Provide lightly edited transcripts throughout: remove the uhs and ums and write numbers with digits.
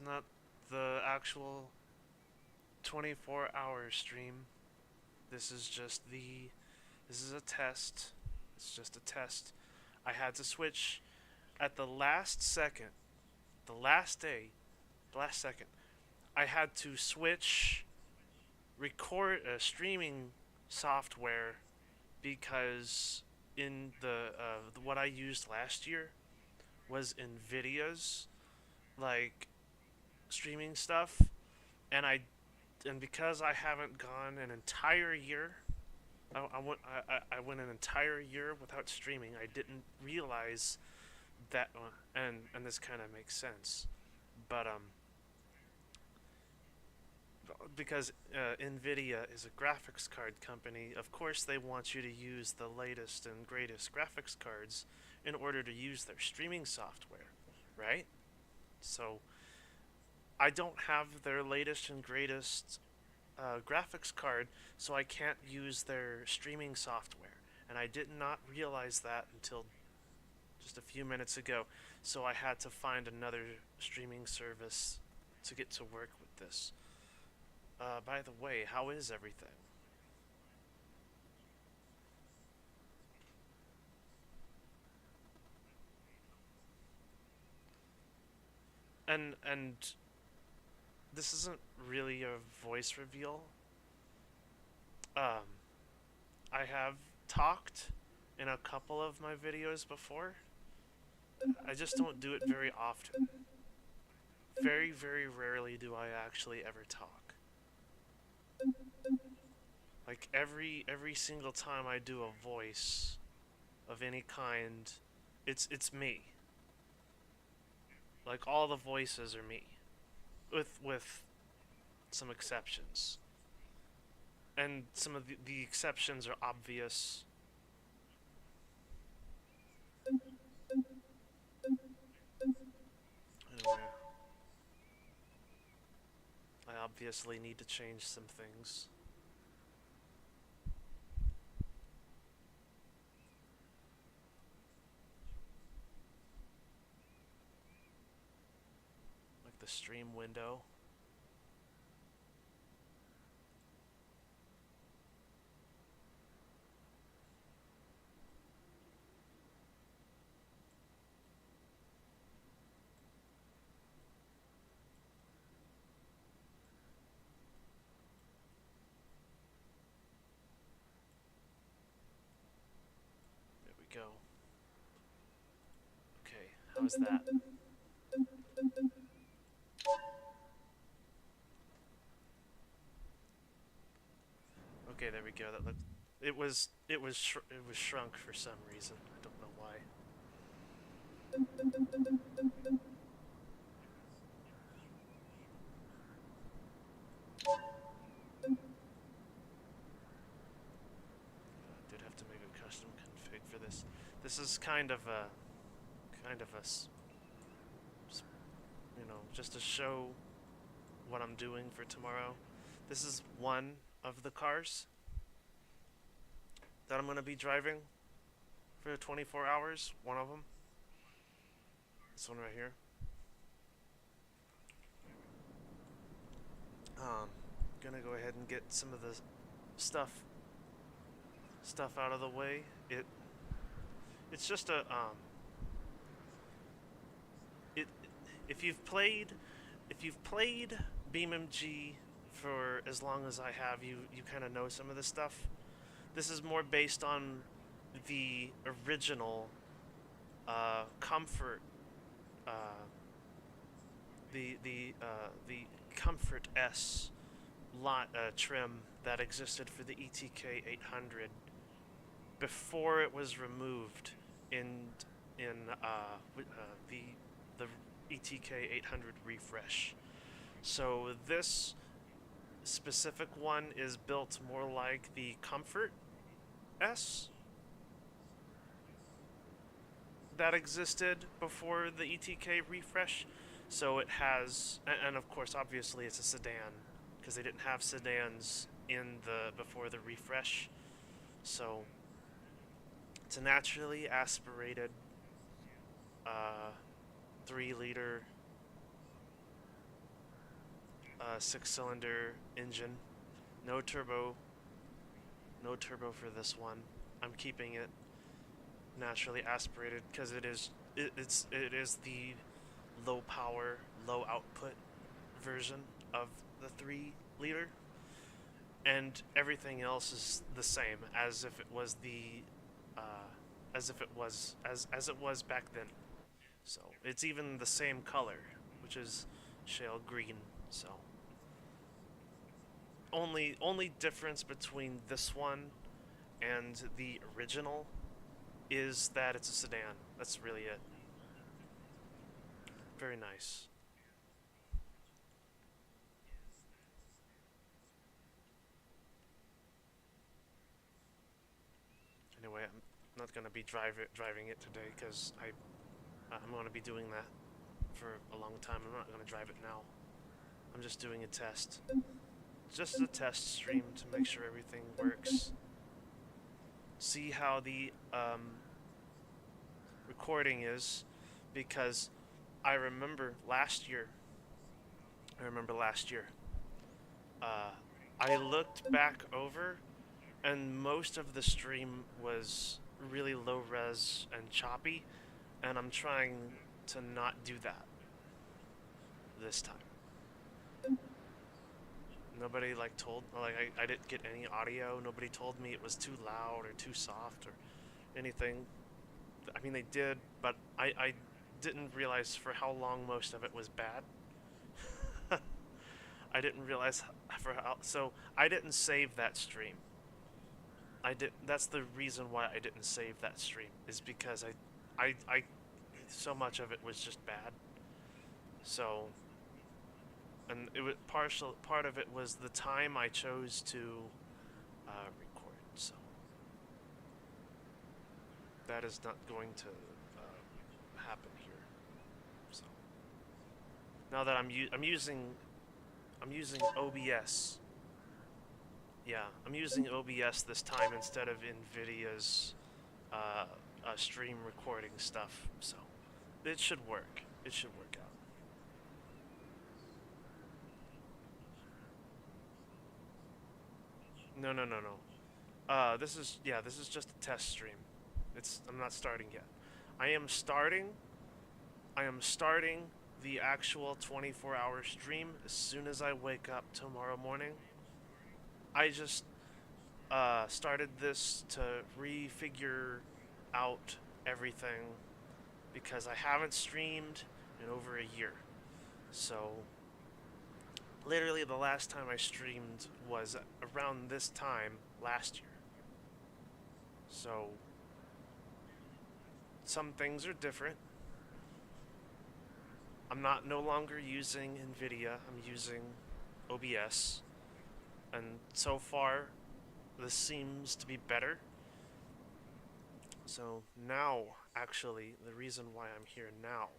not the actual 24-hour stream. This is just the this is a test. It's just a test. I had to switch at the last second, the last day, the last second. I had to switch record streaming software because in what I used last year was Nvidia's like streaming stuff, and because I haven't gone an entire year, I went an entire year without streaming. I didn't realize that, and this kind of makes sense, but because Nvidia is a graphics card company, of course they want you to use the latest and greatest graphics cards in order to use their streaming software, right? So I don't have their latest and greatest graphics card, so I can't use their streaming software. And I did not realize that until just a few minutes ago. So I had to find another streaming service to get to work with this. By the way, how is everything? And this isn't really a voice reveal. Um, I have talked in a couple of my videos before. I just don't do it very often. Very, very rarely do I actually ever talk. Like every single time I do a voice of any kind, it's me. Like all the voices are me, with some exceptions, and some of the exceptions are obvious. Anyway, I obviously need to change some things. Like the stream window. There we go. Okay, how's that? Okay, there we go. That looked. It was shrunk for some reason. I don't know why. I did have to make a custom config for this. This is kind of a, just to show what I'm doing for tomorrow. This is one of the cars that I'm going to be driving for 24 hours. One of them. This one right here. Gonna go ahead and get some of the stuff out of the way. It's just a it if you've played BeamNG for as long as I have, you kind of know some of this stuff. This is more based on the original comfort the Comfort S trim that existed for the ETK 800 before it was removed in the ETK 800 refresh. So this specific one is built more like the Comfort S that existed before the ETK refresh. So it has, and of course, obviously, it's a sedan because they didn't have sedans before the refresh. So it's a naturally aspirated 3-liter 6-cylinder engine. No turbo. No turbo for this one. I'm keeping it naturally aspirated because it is the low power, low output version of the 3 liter, and everything else is the same as if it was the as it was back then. So it's even the same color, which is shale green. So only difference between this one and the original is that it's a sedan. That's really it. Very nice. Anyway, I'm not gonna be driving it today because I'm gonna be doing that for a long time. I'm not gonna drive it now. I'm just doing a test, just a test stream to make sure everything works. See how the recording is, because I remember last year. I remember last year. Uh, I looked back over, and most of the stream was really low res and choppy, and I'm trying to not do that this time. Nobody I didn't get any audio. Nobody told me it was too loud or too soft or anything. I mean, they did, but I didn't realize for how long most of it was bad. I didn't realize for how, so I didn't save that stream. That's the reason why I didn't save that stream, is because I so much of it was just bad. So, and it was part of it was the time I chose to record. So that is not going to happen here. So now that I'm using OBS. Yeah, I'm using OBS this time instead of NVIDIA's stream recording stuff. So it should work. It should work out. No, no, no, no. This is just a test stream. I'm not starting yet. I am starting. I am starting the actual 24-hour stream as soon as I wake up tomorrow morning. I just started this to refigure out everything because I haven't streamed in over a year. So literally the last time I streamed was around this time last year. So some things are different. I'm no longer using NVIDIA. I'm using OBS. And so far, this seems to be better. So now, actually, the reason why I'm here now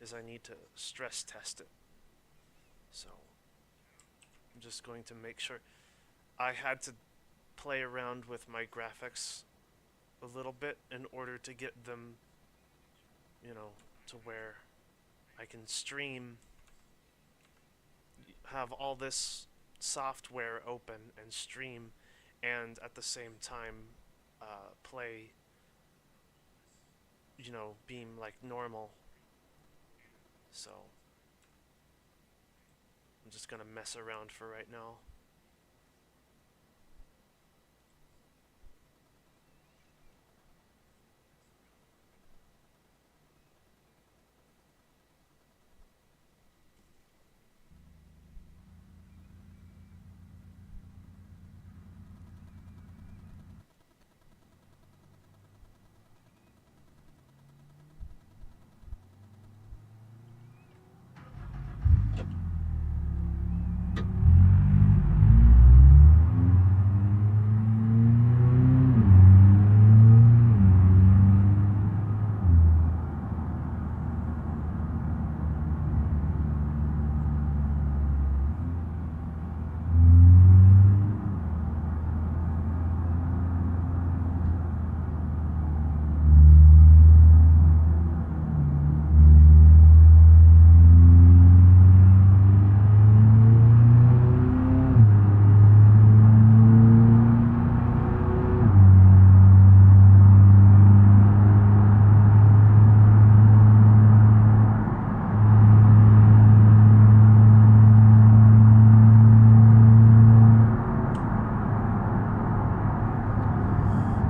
is I need to stress test it. So I'm just going to make sure. I had to play around with my graphics a little bit in order to get them, to where I can stream, have all this software open and stream, and at the same time play, Beam like normal. So I'm just gonna mess around for right now.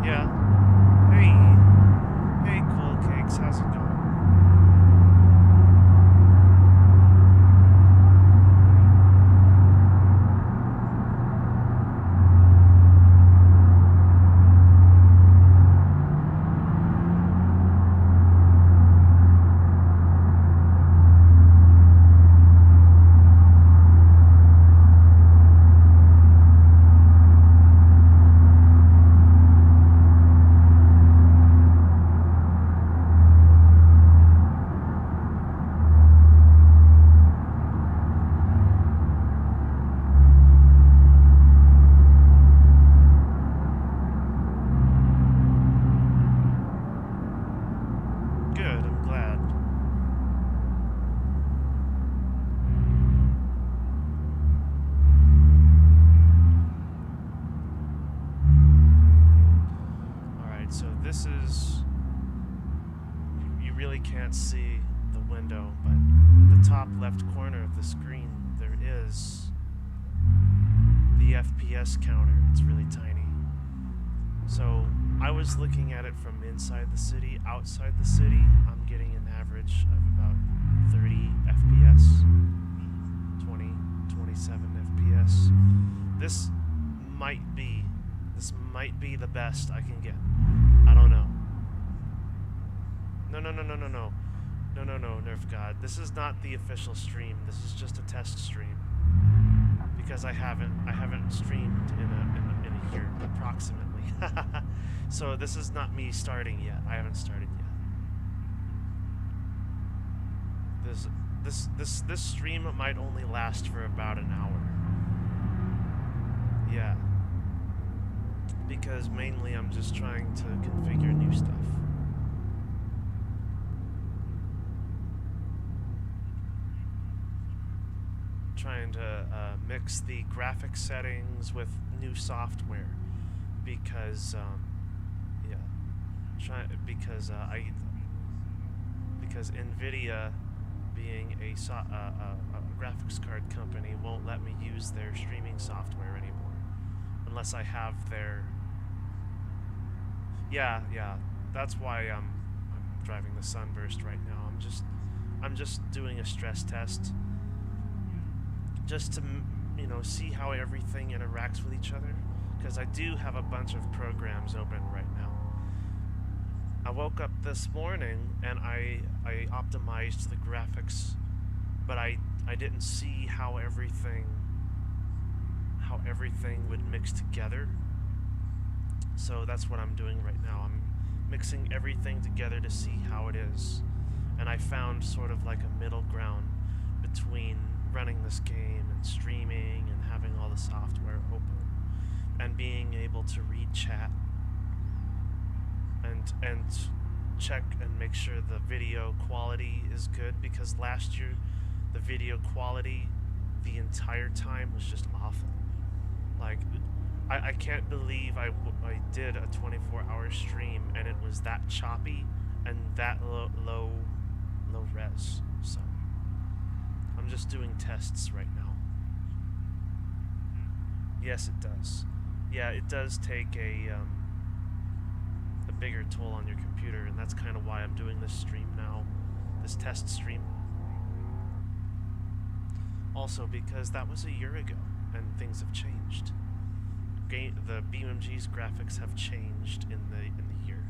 Yeah. Hey. Hey, Cool Cakes. How's it going? Good, I'm glad. Alright, so this is... You really can't see the window, but at the top left corner of the screen, there is the FPS counter. It's really tiny. So I was looking at it from inside the city. Outside the city, I'm getting an average of about 30 FPS, 20, 27 FPS. This might be the best I can get. I don't know. No, Nerf God. This is not the official stream. This is just a test stream. Because I haven't streamed in a year, approximately. So this is not me starting yet. I haven't started yet. This stream might only last for about an hour. Yeah. Because mainly I'm just trying to configure new stuff. Trying to mix the graphics settings with new software because because NVIDIA, being a graphics card company, won't let me use their streaming software anymore unless I have their... Yeah, that's why I'm driving the Sunburst right now. I'm just doing a stress test, just to, you know, see how everything interacts with each other, because I do have a bunch of programs open right now. I woke up this morning and I optimized the graphics, but I didn't see how everything would mix together. So that's what I'm doing right now. I'm mixing everything together to see how it is. And I found sort of like a middle ground between running this game and streaming and having all the software open and being able to read chat and check and make sure the video quality is good, because last year the video quality the entire time was just awful. Like, I can't believe I did a 24-hour stream and it was that choppy and that low res. So I'm just doing tests right now. Yes, it does. Yeah, it does take a bigger toll on your computer, and that's kind of why I'm doing this stream now, this test stream. Also because that was a year ago and things have changed. The BeamNG's graphics have changed in the year.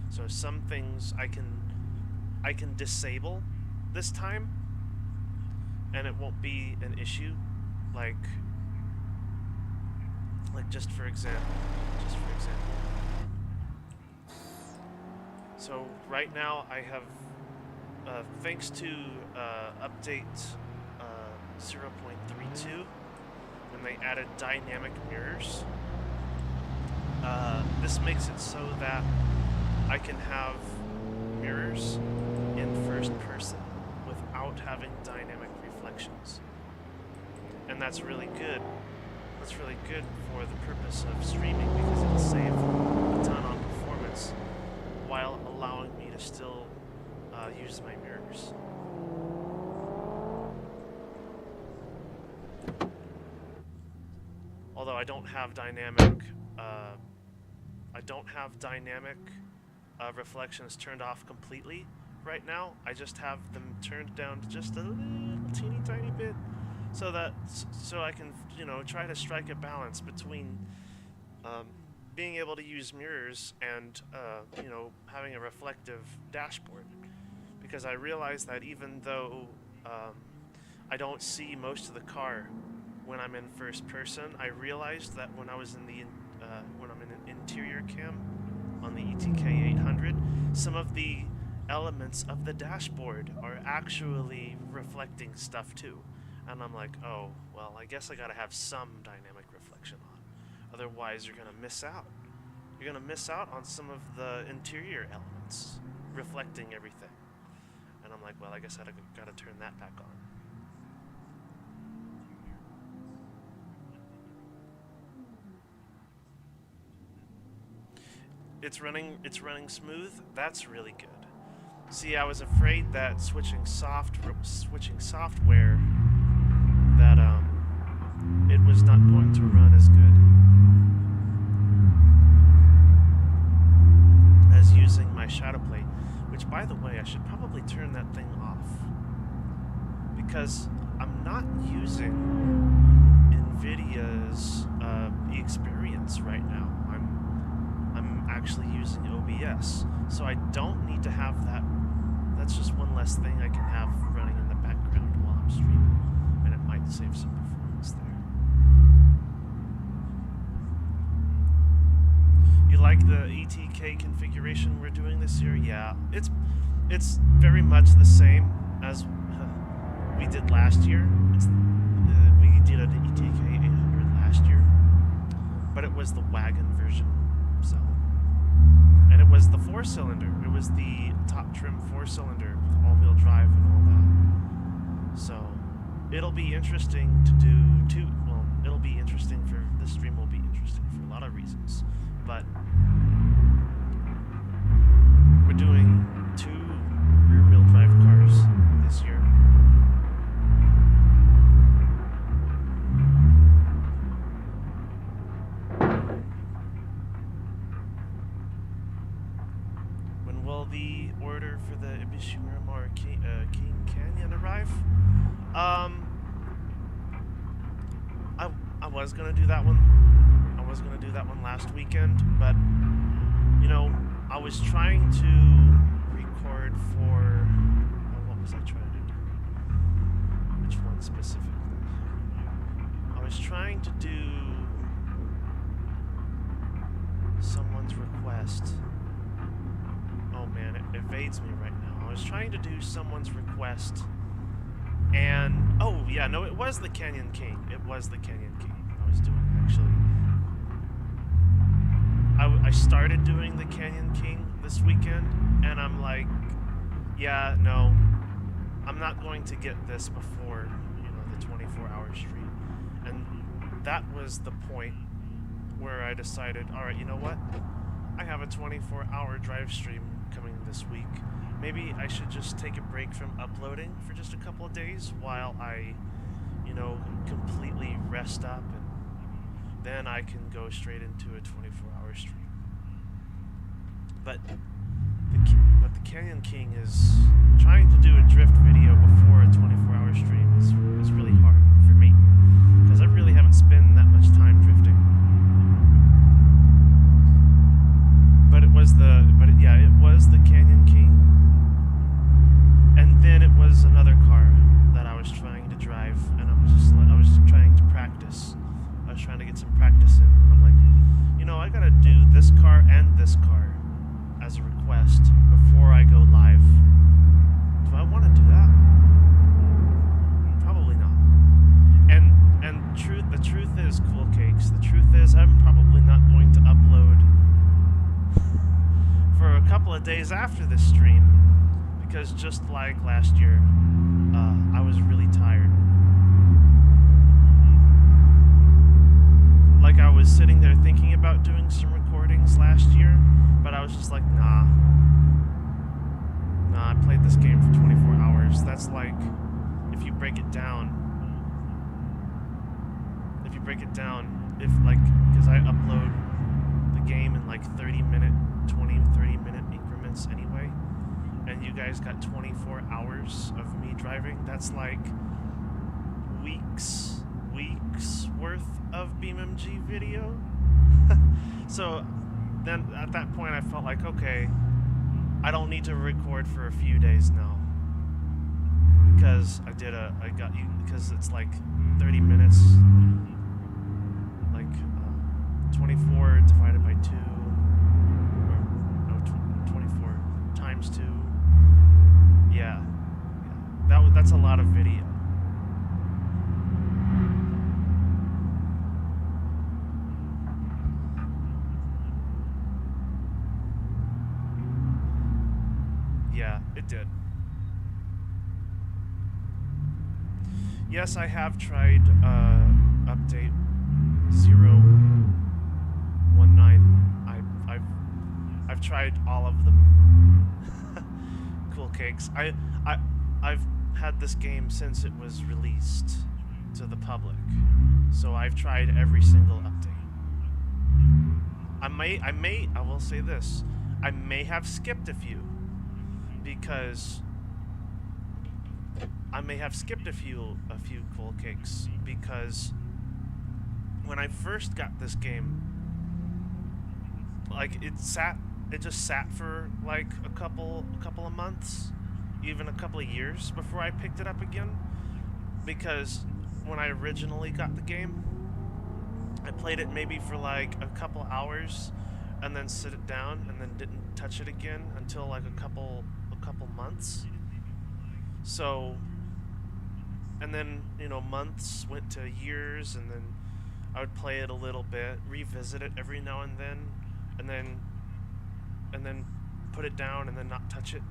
So some things I can disable this time and it won't be an issue, like just for example. So right now I have, thanks to update 0.32, when they added dynamic mirrors, this makes it so that I can have mirrors in first person without having dynamic reflections. And that's really good. That's really good for the purpose of streaming, because it'll save a ton on performance while allowing me to still use my mirrors. Although I don't have dynamic don't have dynamic reflections turned off completely right now. I just have them turned down to just a little teeny tiny bit, so I can, you know, try to strike a balance between being able to use mirrors and you know, having a reflective dashboard. Because I realize that even though I don't see most of the car when I'm in first person, I realized that when I was in the when I'm in an interior cam on the ETK 800, some of the elements of the dashboard are actually reflecting stuff too. And I'm like, oh, well, I guess I gotta have some dynamic reflection on. Otherwise, you're gonna miss out. You're gonna miss out on some of the interior elements reflecting everything. And I'm like, well, I guess I gotta turn that back on. It's running smooth. That's really good. See, I was afraid that switching software that it was not going to run as good as using my shadow plate, which, by the way, I should probably turn that thing off because I'm not using NVIDIA's experience right now. I'm actually using OBS, so I don't need to have that. That's just one less thing I can have running in the background while I'm streaming, and it might save some performance there. You like the ETK configuration we're doing this year? Yeah, it's very much the same as we did last year. We did an ETK 800 last year, but it was the wagon version. So, and it was the 4-cylinder. It was the top trim 4-cylinder with all-wheel drive and all that. So, it'll be interesting to do two. Well, it'll be interesting for this stream. Will be interesting for a lot of reasons, but we're doing 2 rear-wheel drive cars this year. The order for the Ibishimura King Canyon arrive? I was gonna do that one. I was gonna do that one last weekend, but you know, I was trying to record for what was I trying to do? Which one specifically? I was trying to do someone's request. Oh man, it evades me right now. I was trying to do someone's request, and oh yeah, no, it was the Canyon King. It was the Canyon King I was doing, actually. I started doing the Canyon King this weekend, and I'm like, yeah, no, I'm not going to get this before, you know, the 24-hour stream. And that was the point where I decided, all right, you know what? I have a 24-hour drive stream coming this week. Maybe I should just take a break from uploading for just a couple of days while I, you know, completely rest up, and then I can go straight into a 24-hour stream. But the Canyon King is trying to do a drift video before a 24-hour stream is really hard for me because I really haven't spent that much time drifting. But it was the Canyon King, and then it was another car that I was trying to drive, and I was trying to practice. I was trying to get some practice in, and I'm like, you know, I gotta do this car and this car as a request before I go live. Do I want to do that? Probably not. And the truth is, Cool Cakes, the truth is I'm probably not going to upload for a couple of days after this stream, because just like last year, I was really tired. Like, I was sitting there thinking about doing some recordings last year, but I was just like, nah, I played this game for 24 hours. That's like, if you break it down, because I upload the game in like 30 you guys got 24 hours of me driving. That's like weeks worth of BeamNG video. So then at that point I felt like, okay, I don't need to record for a few days now, because because it's like 30 minutes, like 24 divided by 2, or no, 24 times 2. Yeah, that's a lot of video. Yeah, it did. Yes, I have tried update 0.19. I've tried all of them. Cool cakes. I've had this game since it was released to the public, so I've tried every single update. I will say this: I may have skipped a few, because I may have skipped a few cool cakes, because when I first got this game, like it just sat for like a couple of months, even a couple of years before I picked it up again. Because when I originally got the game, I played it maybe for like a couple hours and then sit it down and then didn't touch it again until like a couple months. So, and then, you know, months went to years, and then I would play it a little bit, revisit it every now and then put it down and then not touch it,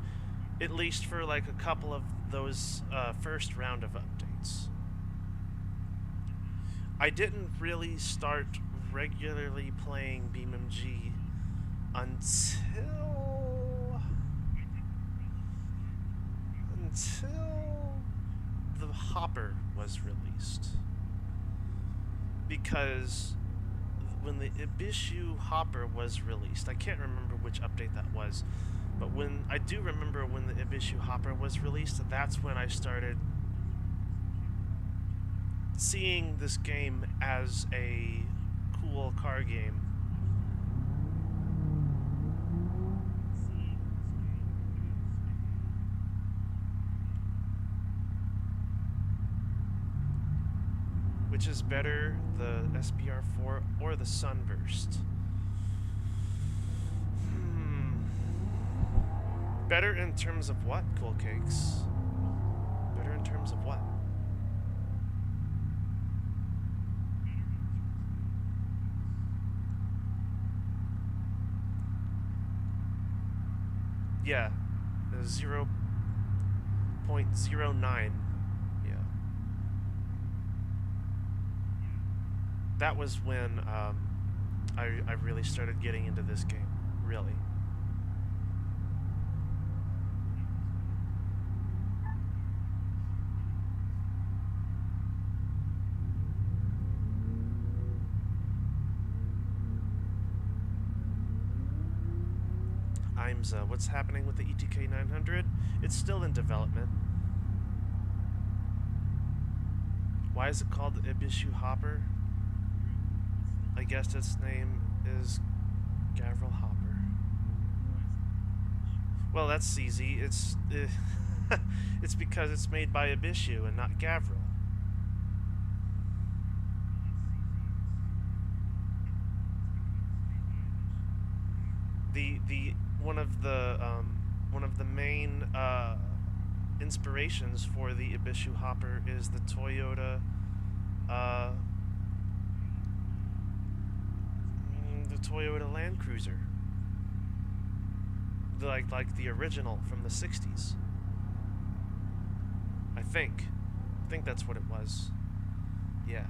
at least for like a couple of those first round of updates. I didn't really start regularly playing BeamNG until the Hopper was released. Because when the Ibishu Hopper was released, I can't remember which update that was, but I do remember when the Ibishu Hopper was released, that's when I started seeing this game as a cool car game. Which is better, the SBR4 or the Sunburst? Better in terms of what, Cool Cakes? Better in terms of what? Yeah, 0.09. Yeah. That was when I really started getting into this game, really. What's happening with the ETK 900? It's still in development. Why is it called the Ibishu Hopper? I guess its name is Gavril Hopper. Well, that's easy. It's it's because it's made by Ibishu and not Gavril. The one of the main inspirations for the Ibishu Hopper is the Toyota Land Cruiser, like the original from the 60s. I think that's what it was. Yeah,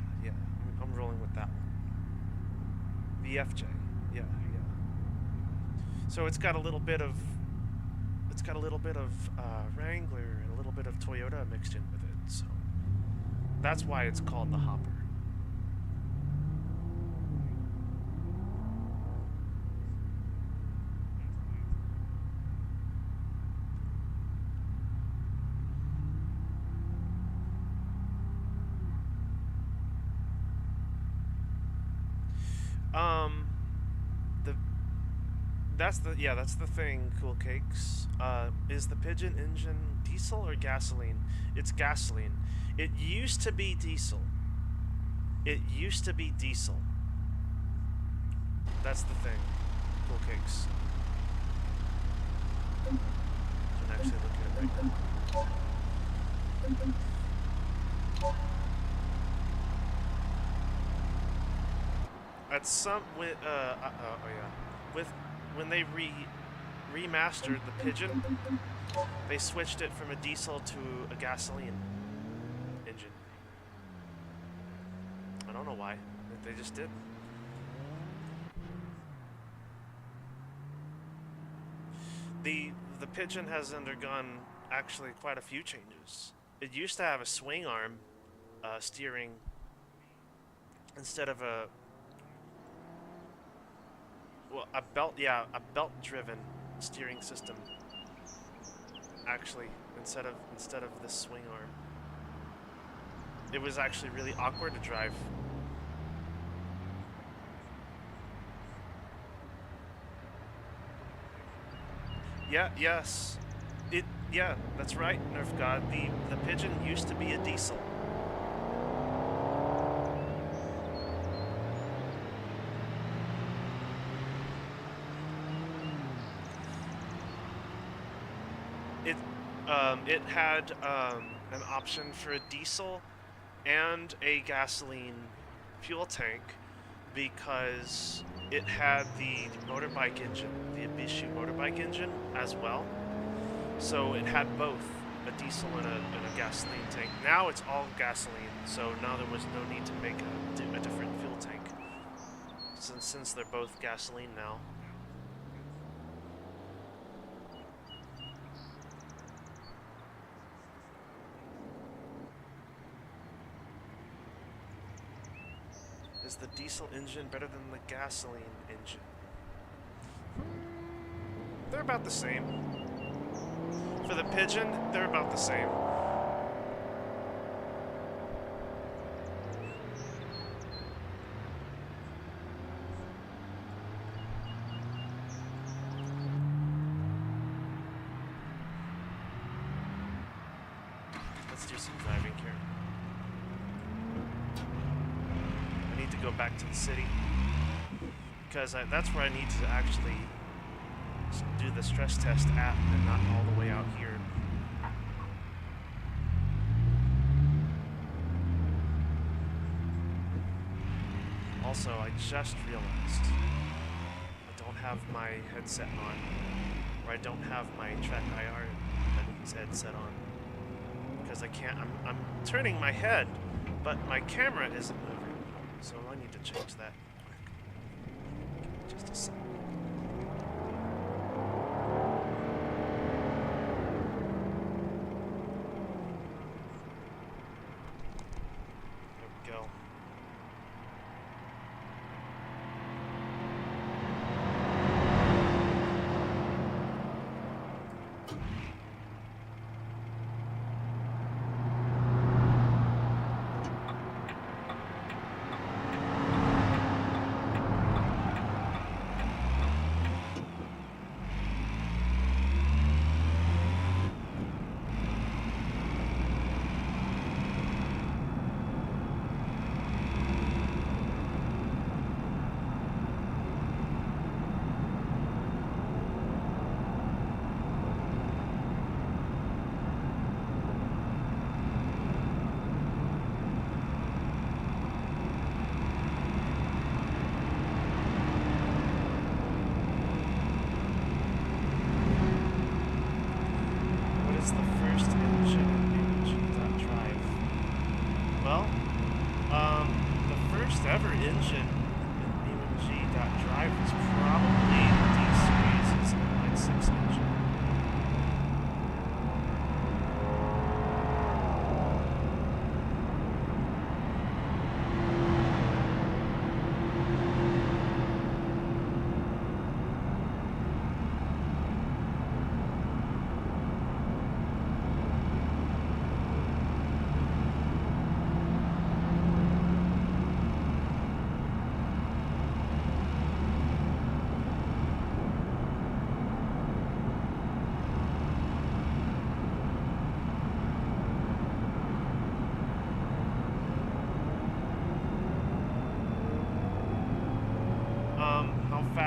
I'm rolling with that one. The FJ. Yeah. So it's got a little bit of Wrangler and a little bit of Toyota mixed in with it. So that's why it's called the Hopper. Um, the that's the thing. Cool Cakes. Is the Pigeon engine diesel or gasoline? It's gasoline. It used to be diesel. It used to be diesel. That's the thing. Cool Cakes. Can actually look at it right now. At some with oh yeah, with when they remastered the Pigeon, they switched it from a diesel to a gasoline engine. I don't know why. They just did. The Pigeon has undergone actually quite a few changes. It used to have a swing arm steering instead of a belt-driven steering system. Actually, instead of the swing arm, it was actually really awkward to drive. Yes. Yeah, that's right, Nerf God. The Pigeon used to be a diesel. It had an option for a diesel and a gasoline fuel tank because it had the motorbike engine, the Ibishu motorbike engine as well. So it had both a diesel and a gasoline tank. Now it's all gasoline, so now there was no need to make a different fuel tank. Since they're both gasoline now. Is the diesel engine better than the gasoline engine? They're about the same. For the Pigeon, they're about the same. Let's do some driving here. I need to go back to the city because that's where I need to actually do the stress test at and not all the way out here. Also, I just realized I don't have my headset on, or I don't have my Track IR headset on, because I can't, I'm turning my head, but my camera isn't moving, so I need to change that quick. Give me just a second.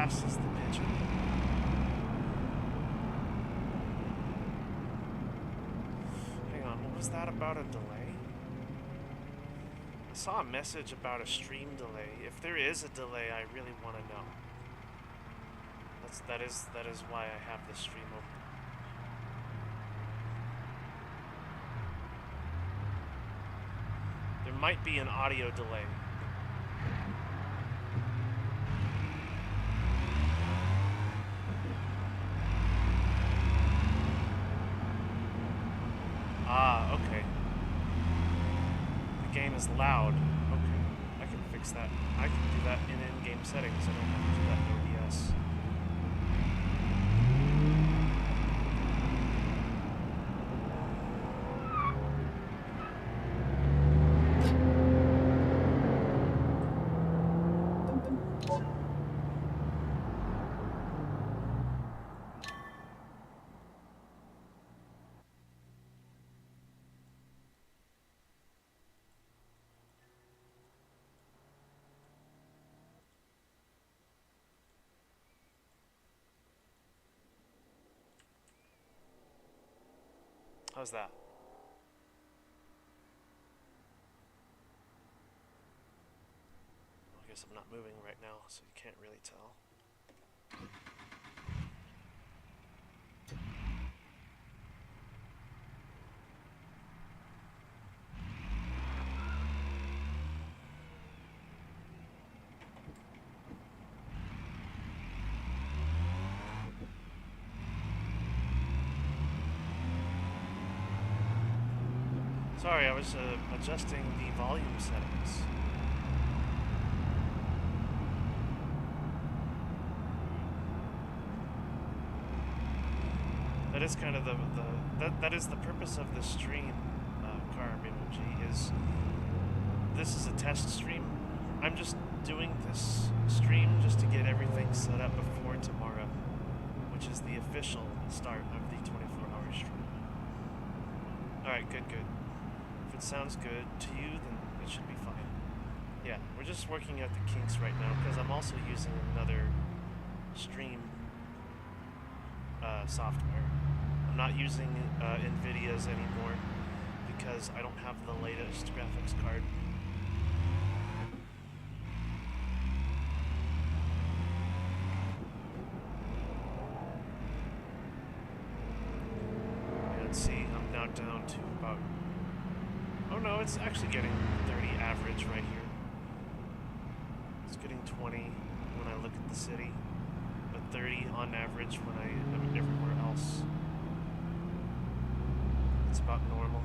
fast is the pigeon? Hang on, what was that about a delay? I saw a message about a stream delay. If there is a delay, I really want to know. That is why I have the stream open. There might be an audio delay. Ah, okay. The game is loud. Okay, I can fix that. I can do that in in-game settings. I don't have to do that in OBS. How's that? I guess I'm not moving right now, so you can't really tell. Sorry, I was adjusting the volume settings. That is kind of that is the purpose of the stream, car BeamNG, is this is a test stream. I'm just doing this stream just to get everything set up before tomorrow, which is the official start of the 24-hour stream. Alright, good. If it sounds good to you, then it should be fine. Yeah, we're just working out the kinks right now, because I'm also using another stream software. I'm not using NVIDIA's anymore, because I don't have the latest graphics card. And see, I'm now down to about... Oh no, it's actually getting 30 average right here. It's getting 20 when I look at the city, but 30 on average when I am everywhere else. It's about normal.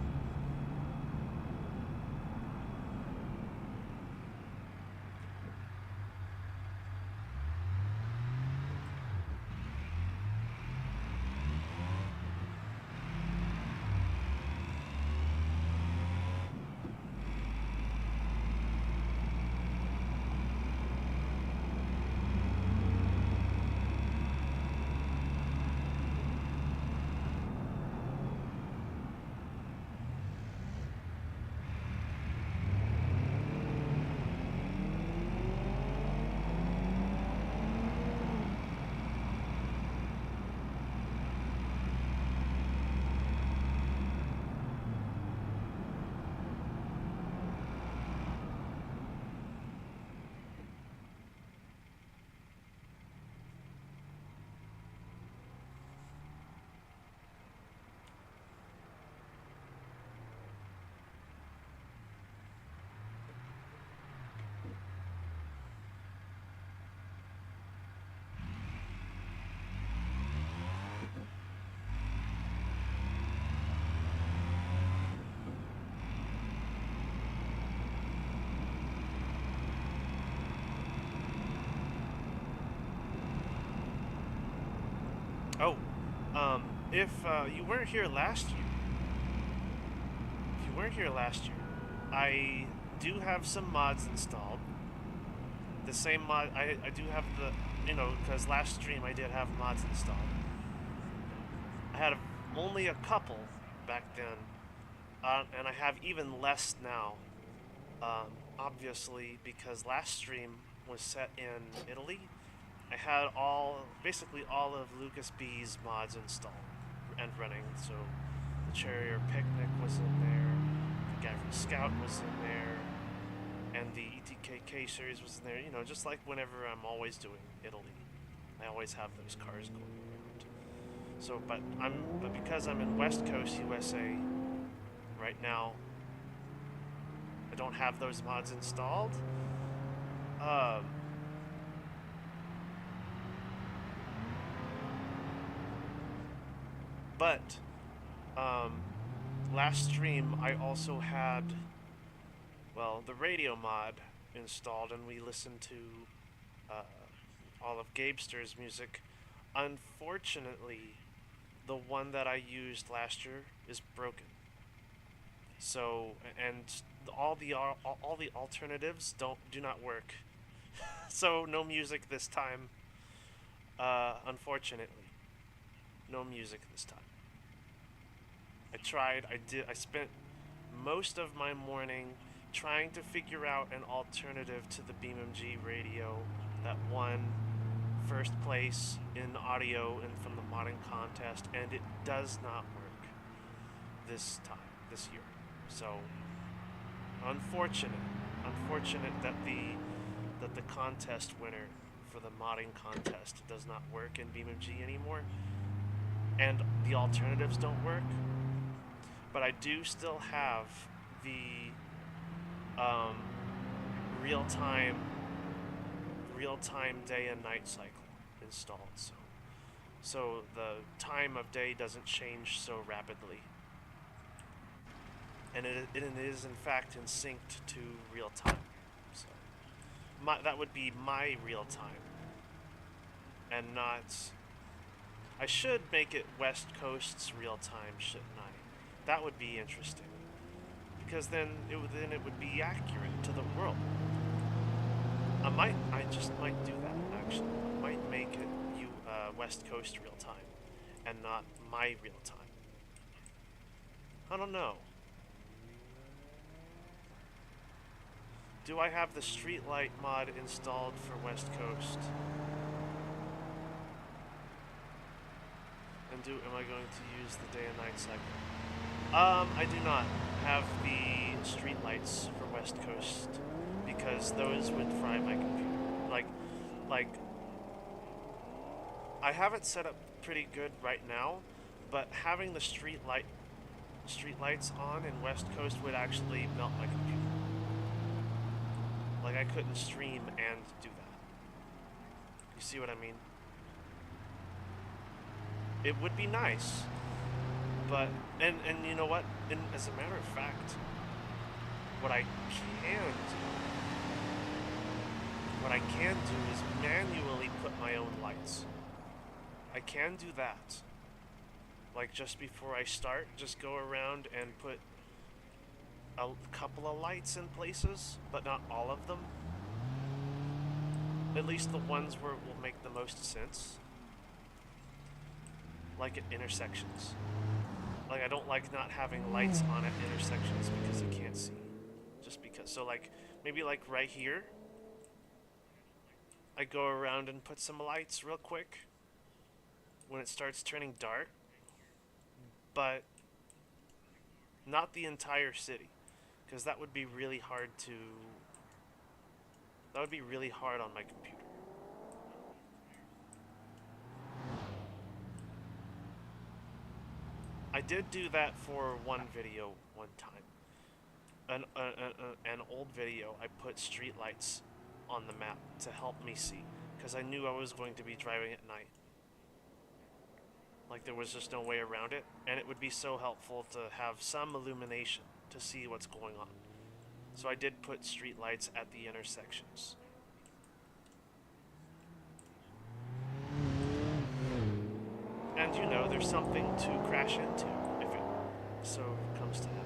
Oh, if you weren't here last year, I do have some mods installed. The same mod, I do have the, because last stream I did have mods installed. I had only a couple back then, and I have even less now. Obviously, because last stream was set in Italy, I had basically all of Lucas B's mods installed and running. So the Charrier Picnic was in there, the Gavin Scout was in there, and the ETKK series was in there. You know, just like whenever I'm always doing Italy, I always have those cars going around. So, but because I'm in West Coast USA right now, I don't have those mods installed. But last stream I also had, well, the radio mod installed, and we listened to all of Gabster's music. Unfortunately, the one that I used last year is broken. So, and all the alternatives do not work. So no music this time. Unfortunately, no music this time. I tried. I spent most of my morning trying to figure out an alternative to the BeamNG radio that won first place in audio and from the modding contest, and it does not work this year. So unfortunate that the contest winner for the modding contest does not work in BeamNG anymore, and the alternatives don't work. But I do still have the real-time day and night cycle installed, so the time of day doesn't change so rapidly, and it is in fact in synced to real time. So that would be my real time, and not. I should make it West Coast's real time, shouldn't I? That would be interesting, because then it would be accurate to the world. I just might do that, actually. I might make it West Coast real time and not my real time. I don't know. Do I have the streetlight mod installed for West Coast? And am I going to use the day and night cycle? I do not have the streetlights for West Coast, because those would fry my computer. Like, I have it set up pretty good right now, but having the streetlights on in West Coast would actually melt my computer. Like, I couldn't stream and do that. You see what I mean? It would be nice, but and you know what? As a matter of fact, what I can do is manually put my own lights. I can do that. Like, just before I start, just go around and put a couple of lights in places, but not all of them. At least the ones where it will make the most sense. Like at intersections. Like, I don't like not having lights on at intersections because I can't see. Just because. So, like, maybe like right here, I go around and put some lights real quick when it starts turning dark, but not the entire city, because that would be really hard on my computer. I did do that for one video one time. An old video, I put streetlights on the map to help me see, because I knew I was going to be driving at night. Like, there was just no way around it, and it would be so helpful to have some illumination to see what's going on. So I did put streetlights at the intersections. And you know, there's something to crash into if it so comes to that.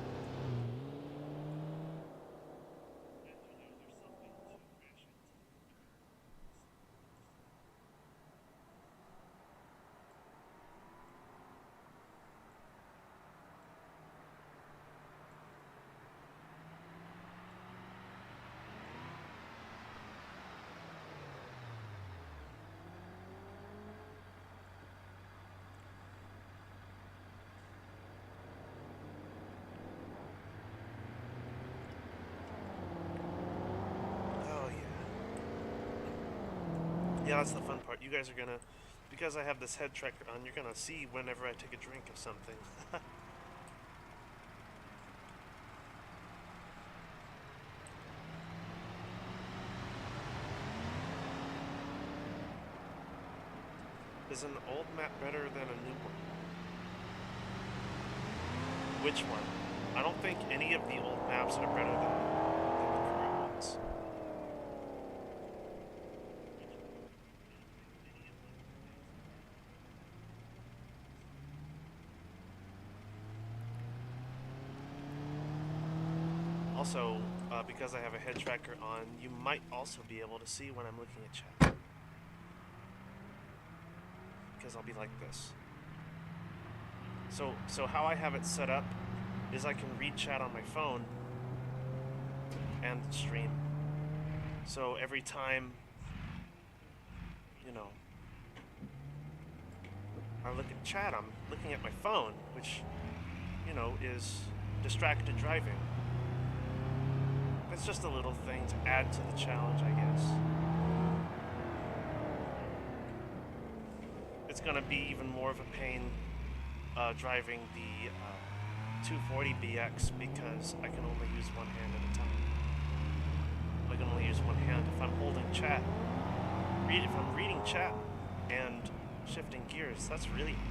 Yeah, that's the fun part. You guys are gonna, because I have this head tracker on, you're gonna see whenever I take a drink of something. Is an old map better than a new one? Which one? I don't think any of the old maps are better than the current ones. Also, because I have a head tracker on, you might also be able to see when I'm looking at chat. Because I'll be like this. So how I have it set up is I can read chat on my phone and stream. So every time, you know, I look at chat, I'm looking at my phone, which, you know, is distracted driving. It's just a little thing to add to the challenge, I guess. It's gonna be even more of a pain driving the 240BX because I can only use one hand at a time. I can only use one hand if I'm holding chat. If I'm reading chat and shifting gears, that's really hard.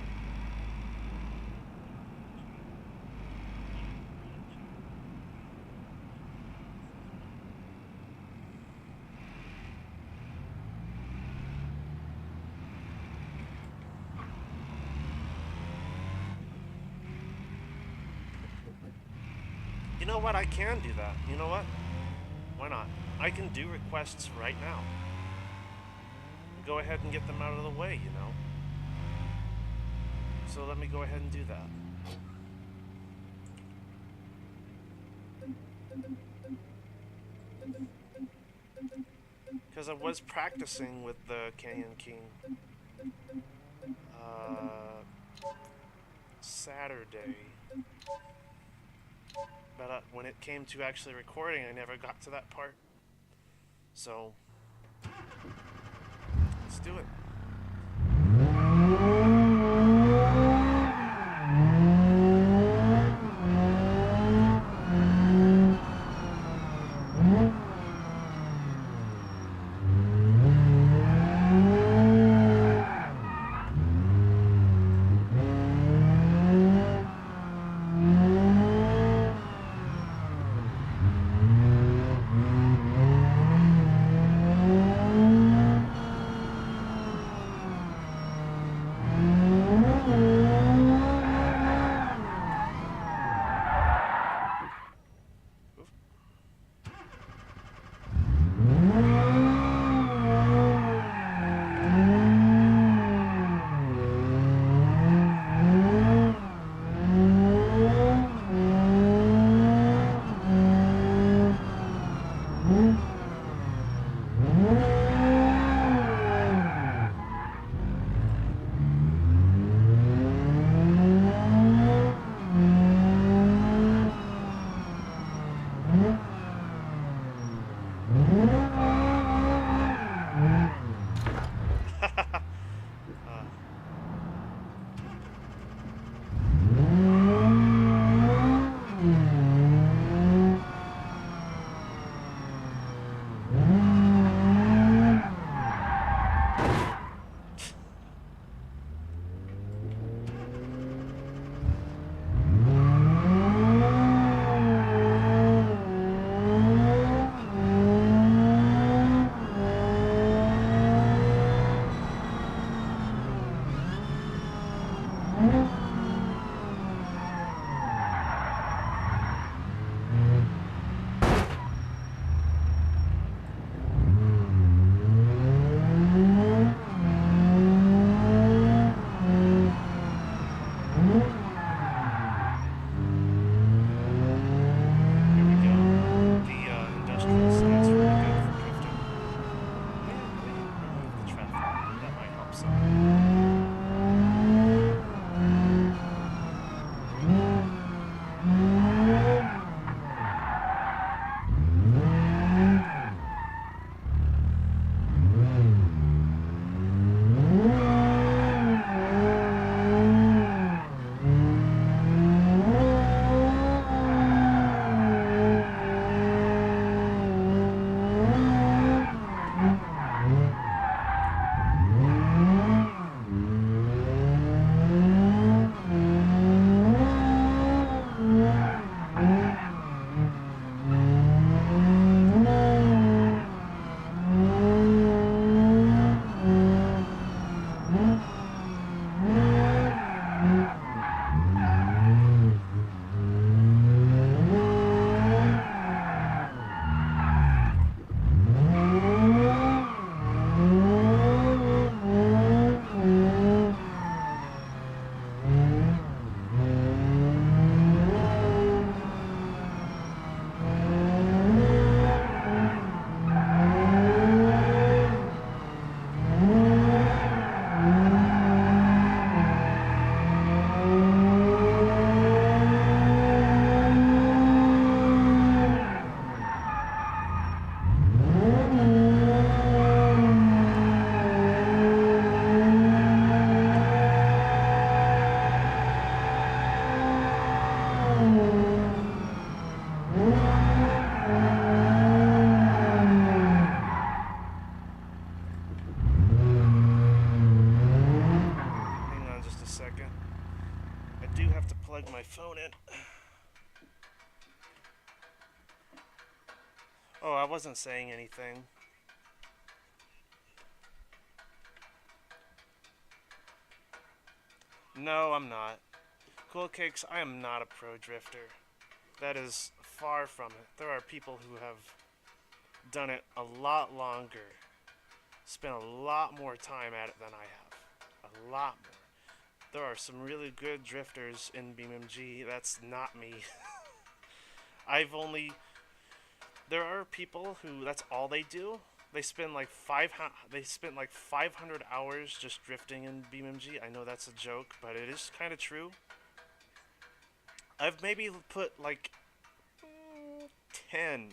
You know what? I can do that. You know what? Why not? I can do requests right now. Go ahead and get them out of the way, you know? So let me go ahead and do that. Because I was practicing with the Canyon King Saturday. But when it came to actually recording, I never got to that part. So, let's do it. have to plug my phone in. Oh, I wasn't saying anything. No, I'm not. Cool Cakes, I am not a pro drifter. That is far from it. There are people who have done it a lot longer, spent a lot more time at it than I have. A lot more. There are some really good drifters in BeamNG. That's not me. I've only... There are people who that's all they do. They spend like they spent like 500 hours just drifting in BeamNG. I know that's a joke, but it is kind of true. I've maybe put like 10.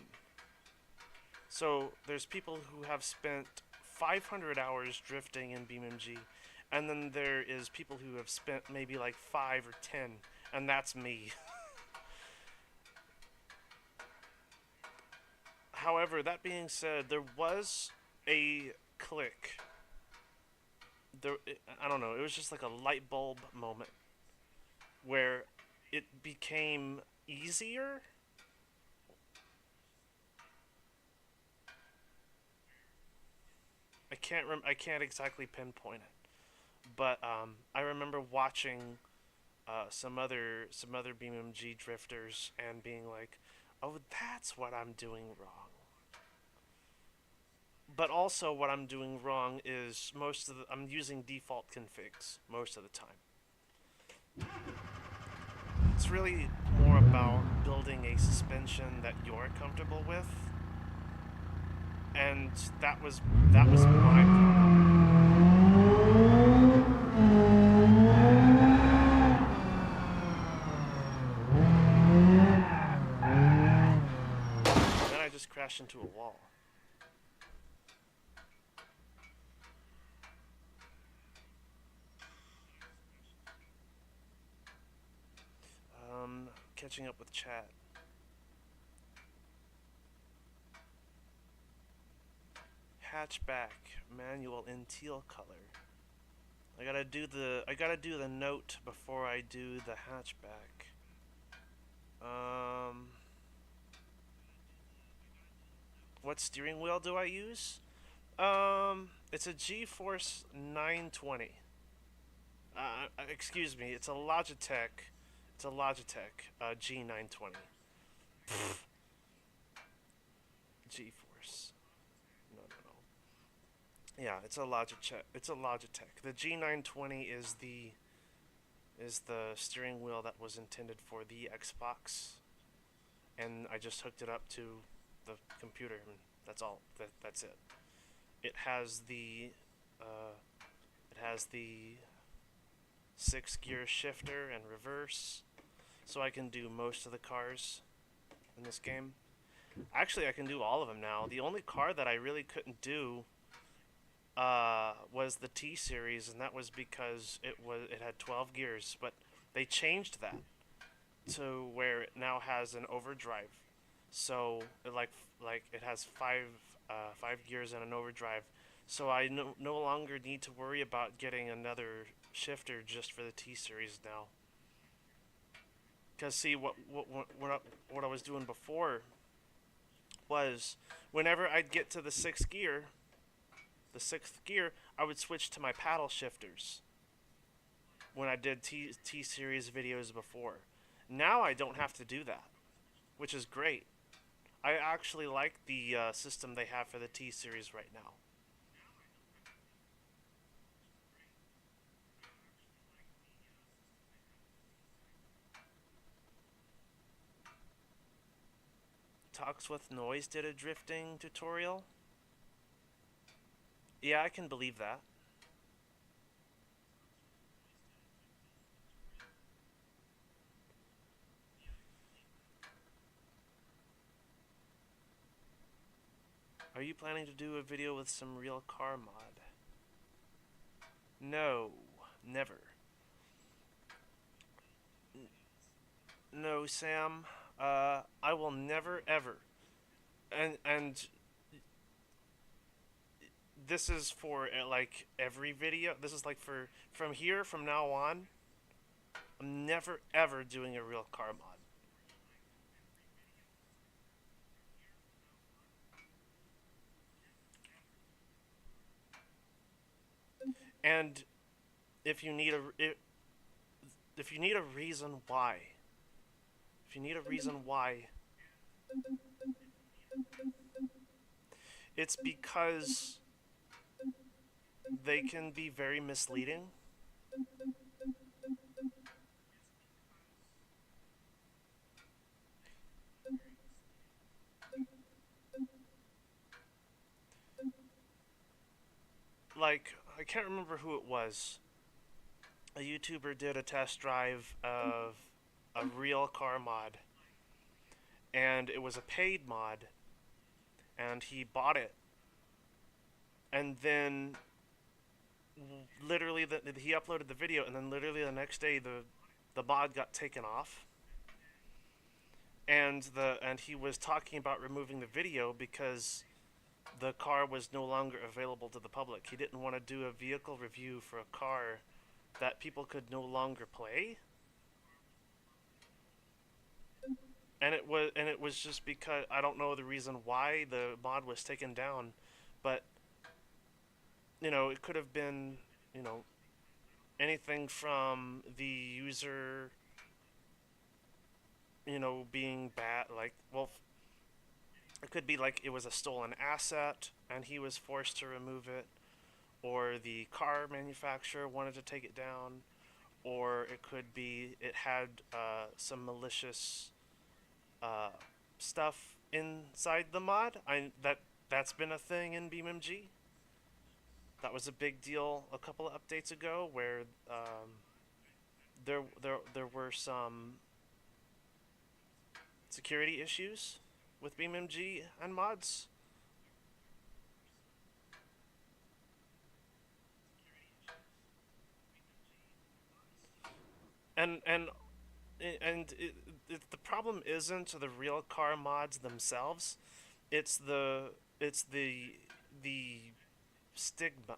So there's people who have spent 500 hours drifting in BeamNG, and then there is people who have spent maybe like 5 or 10, and that's me. However, that being said, there was a click. I don't know, it was just like a light bulb moment where it became easier. I can't exactly pinpoint it, but I remember watching some other BeamNG drifters and being like, "Oh, that's what I'm doing wrong." But also, what I'm doing wrong is I'm using default configs most of the time. It's really more about building a suspension that you're comfortable with, and that was my problem. Then I just crashed into a wall. Catching up with chat. Hatchback, manual in teal color. I gotta do the note before I do the hatchback. What steering wheel do I use? It's a GeForce 920. Excuse me, it's a Logitech. It's a Logitech G920. GeForce. No. Yeah, it's a Logitech. It's a Logitech. The G920 is the steering wheel that was intended for the Xbox, and I just hooked it up to the computer, and that's all. That's it. It has the 6-gear shifter and reverse, so I can do most of the cars in this game. Actually, I can do all of them now. The only car that I really couldn't do was the T series, and that was because it had 12 gears, but they changed that to where it now has an overdrive. So it has five gears and an overdrive. So I no longer need to worry about getting another shifter just for the T series now. Because see, what I was doing before was whenever I'd get to the sixth gear, I would switch to my paddle shifters when I did T series videos before. Now I don't have to do that, which is great. I actually like the system they have for the T series right now. Talks with Noise did a drifting tutorial. Yeah, I can believe that. Are you planning to do a video with some real car mod? No, never. No, Sam. I will never ever. And this is for like every video. This is like from now on. I'm never ever doing a real car mod. And if you need a if you need a reason why, if you need a reason why, it's because they can be very misleading. Like, I can't remember who it was. A YouTuber did a test drive of a real car mod, and it was a paid mod, and he bought it, and then literally he uploaded the video, and then literally the next day the mod got taken off, and he was talking about removing the video because the car was no longer available to the public. He didn't want to do a vehicle review for a car that people could no longer play. And it was just because I don't know the reason why the mod was taken down, but it could have been, you know, anything from the user, being bad, like, well, it could be like it was a stolen asset and he was forced to remove it, or the car manufacturer wanted to take it down, or it could be it had some malicious uh, stuff inside the mod. That's been a thing in BeamNG. That was a big deal a couple of updates ago, where there were some security issues with BeamNG and mods. And and and it, it, the problem isn't the real car mods themselves. It's the stigma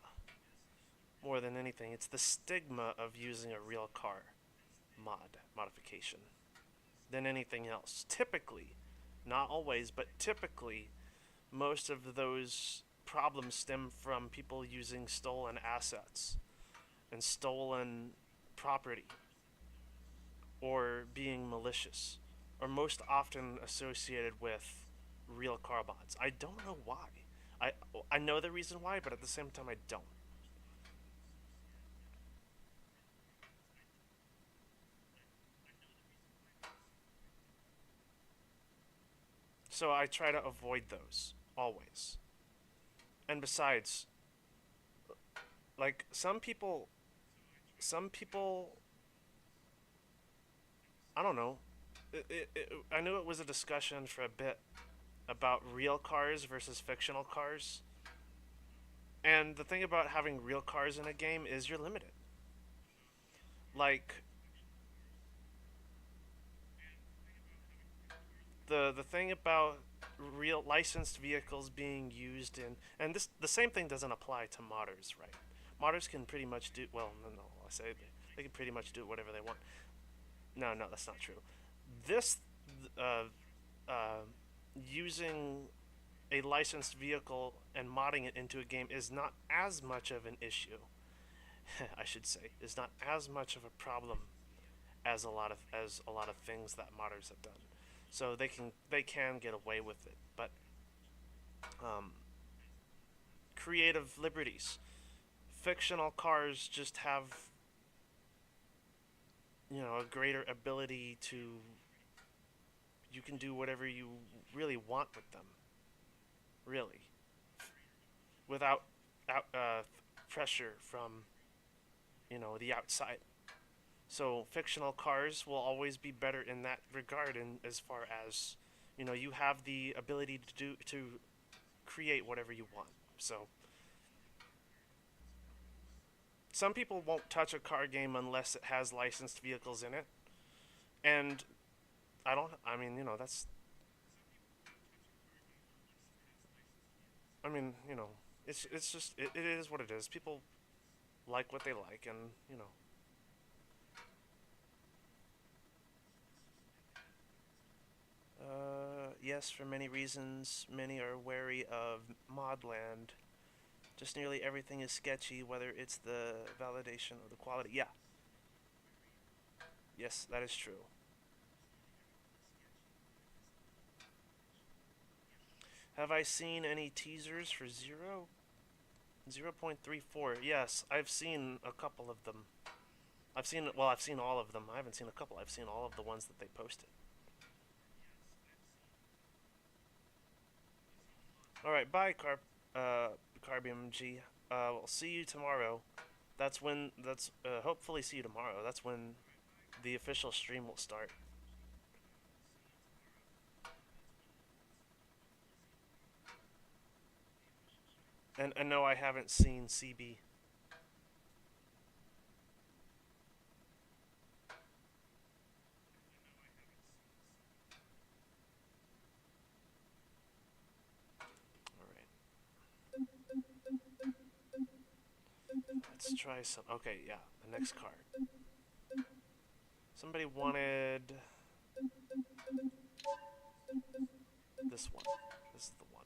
more than anything. It's the stigma of using a real car modification than anything else. Typically, not always, but typically, most of those problems stem from people using stolen assets and stolen property, or being malicious, or most often associated with real car mods. I don't know why. I I know the reason why, but at the same time I don't. So I try to avoid those always. And besides, like, some people, I don't know. I knew it was a discussion for a bit about real cars versus fictional cars. And the thing about having real cars in a game is you're limited. Like, the thing about real licensed vehicles being used in, and this the same thing doesn't apply to modders, right? Modders can pretty much do, well, no, I say they can pretty much do whatever they want. No, no, that's not true. This uh, uh, using a licensed vehicle and modding it into a game is not as much of an issue. I should say, is not as much of a problem as a lot of things that modders have done. So they can get away with it, but um, creative liberties. Fictional cars just have, a greater ability to. You can do whatever you really want with them, really, without pressure from, the outside. So fictional cars will always be better in that regard, in as far as, you have the ability to create whatever you want. So some people won't touch a car game unless it has licensed vehicles in it, and I don't. I mean, that's. I mean, it's just it is what it is. People like what they like, and yes, for many reasons, many are wary of Modland. Just nearly everything is sketchy, whether it's the validation or the quality. Yeah. Yes, that is true. Have I seen any teasers for 0.34? Yes, I've seen a couple of them. I've seen all of them. I haven't seen a couple. I've seen all of the ones that they posted. All right, bye, BeamNG. We'll see you tomorrow. Hopefully see you tomorrow. That's when the official stream will start. And no, I haven't seen CB. Let's try some. Okay, yeah, the next card. Somebody wanted this one. This is the one.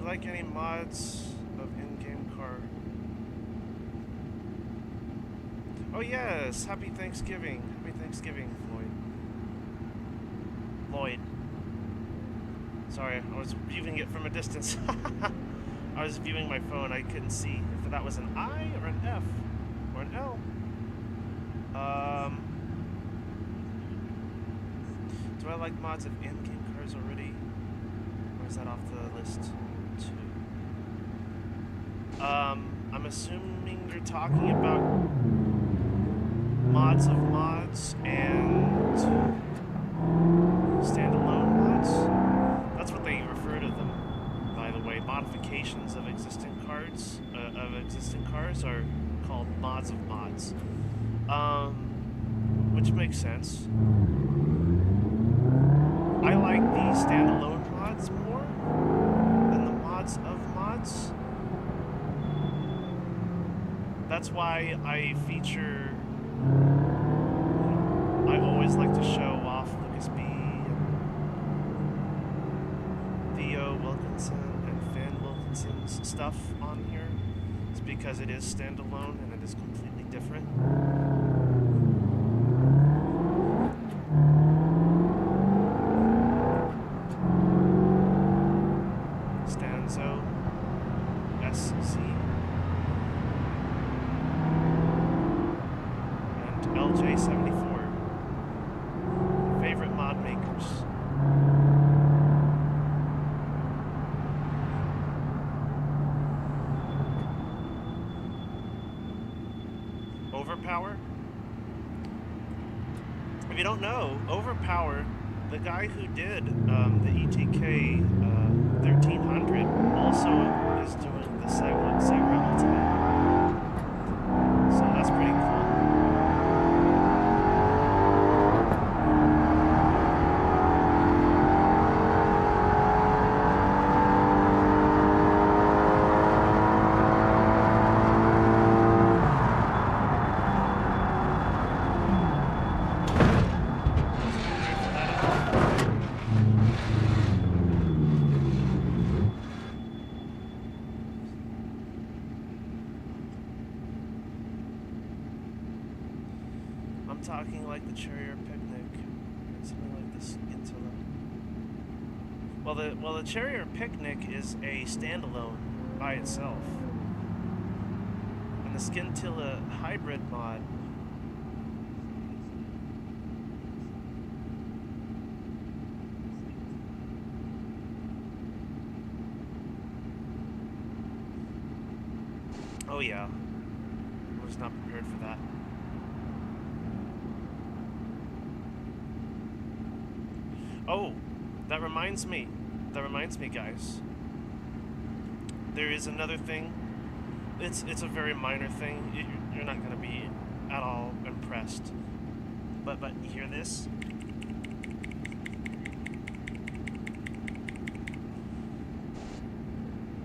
Like any mods of in-game car? Oh yes, happy Thanksgiving. Happy Thanksgiving, Lloyd. Sorry, I was viewing it from a distance. I was viewing my phone. I couldn't see if that was an I or an F or an L. Do I like mods of in-game cars already? Or is that off the list? I'm assuming you're talking about mods of mods and standalone mods. That's what they refer to them, by the way. Modifications of existing cars are called mods of mods. Which makes sense. I like the standalone mods more than the mods of mods. That's why I feature. I always like to show off Lucas B, Theo Wilkinson, and Fan Wilkinson's stuff on here. It's because it is standalone and it is completely different. Stanzo, SC. LJ74. Favorite mod makers. Overpower? If you don't know, Overpower, the guy who did the ETK 1300 also is doing the Segra Ultimate. So that's pretty cool. talking like the Cherrier Picnic. Something like this Scintilla. Well, the Cherrier Picnic is a standalone by itself. And the Scintilla hybrid mod. Oh yeah. I was not prepared for that. Oh, that reminds me. That reminds me, guys. There is another thing. It's a very minor thing. You're not gonna be at all impressed. But you hear this?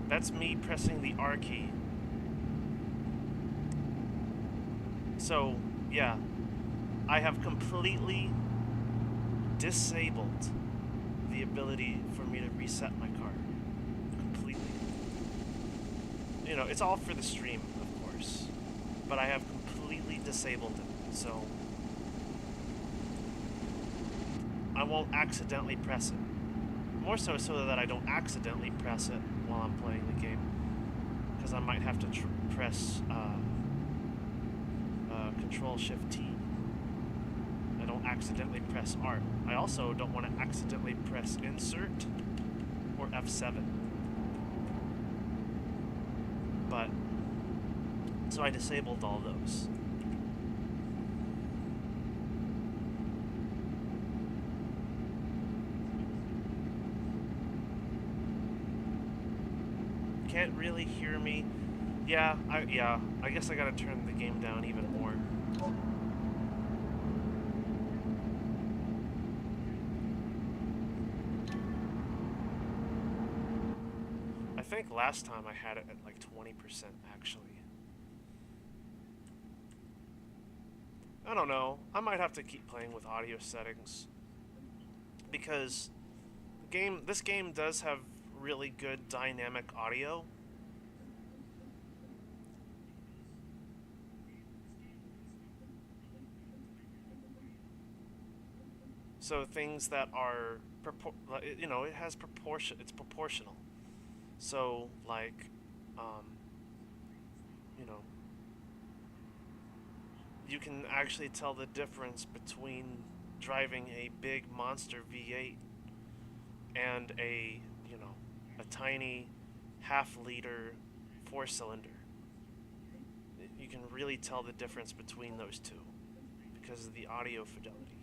That's me pressing the R key. So, yeah, I have completely disabled the ability for me to reset my car. Completely. You know, it's all for the stream, of course, but I have completely disabled it, so I won't accidentally press it. More so that I don't accidentally press it while I'm playing the game, because I might have to press Control-Shift-T. I don't accidentally press R. I also don't want to accidentally press Insert or F7. But, so I disabled all those. Can't really hear me. Yeah, I guess I gotta turn the game down even more. I think last time I had it at like 20% actually. I don't know. I might have to keep playing with audio settings, because this game does have really good dynamic audio. So things that are it has proportion. It's proportional. So like, um, you know, you can actually tell the difference between driving a big monster V8 and a a tiny half-liter four-cylinder. You can really tell the difference between those two because of the audio fidelity.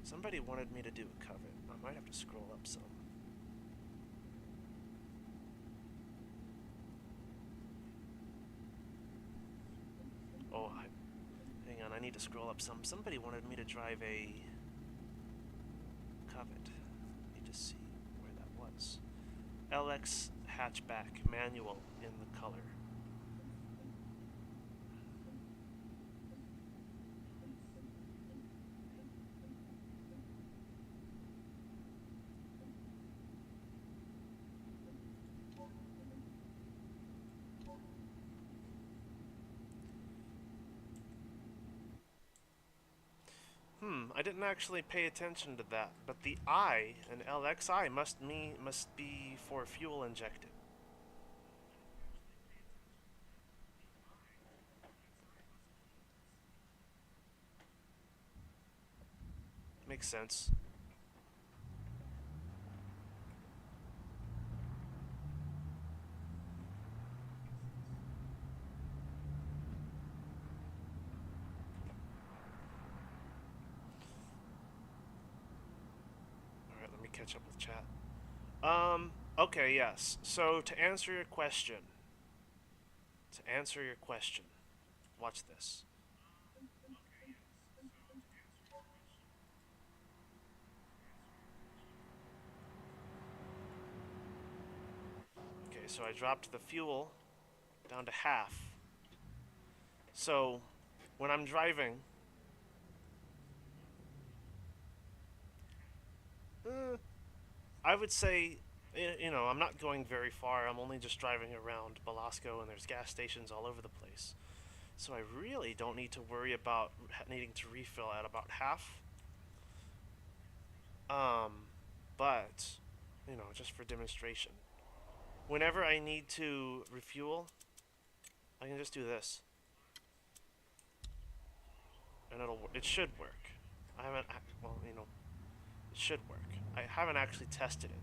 Somebody wanted me to do a covet. I might have to scroll up some. Oh, hang on, I need to scroll up some. Somebody wanted me to drive a covet. Need to see where that was. LX hatchback manual in the color. I didn't actually pay attention to that, but the I in LXI must be for fuel injected. Makes sense. Alright, let me catch up with chat. Okay, yes. So to answer your question, watch this. Okay, so I dropped the fuel down to half. So when I'm driving, I would say You know, I'm not going very far. I'm only just driving around Belasco, and there's gas stations all over the place. So I really don't need to worry about needing to refill at about half. Um, but, you know, just for demonstration. Whenever I need to refuel, I can just do this. And it should work. I haven't, well, you know, it should work. I haven't actually tested it.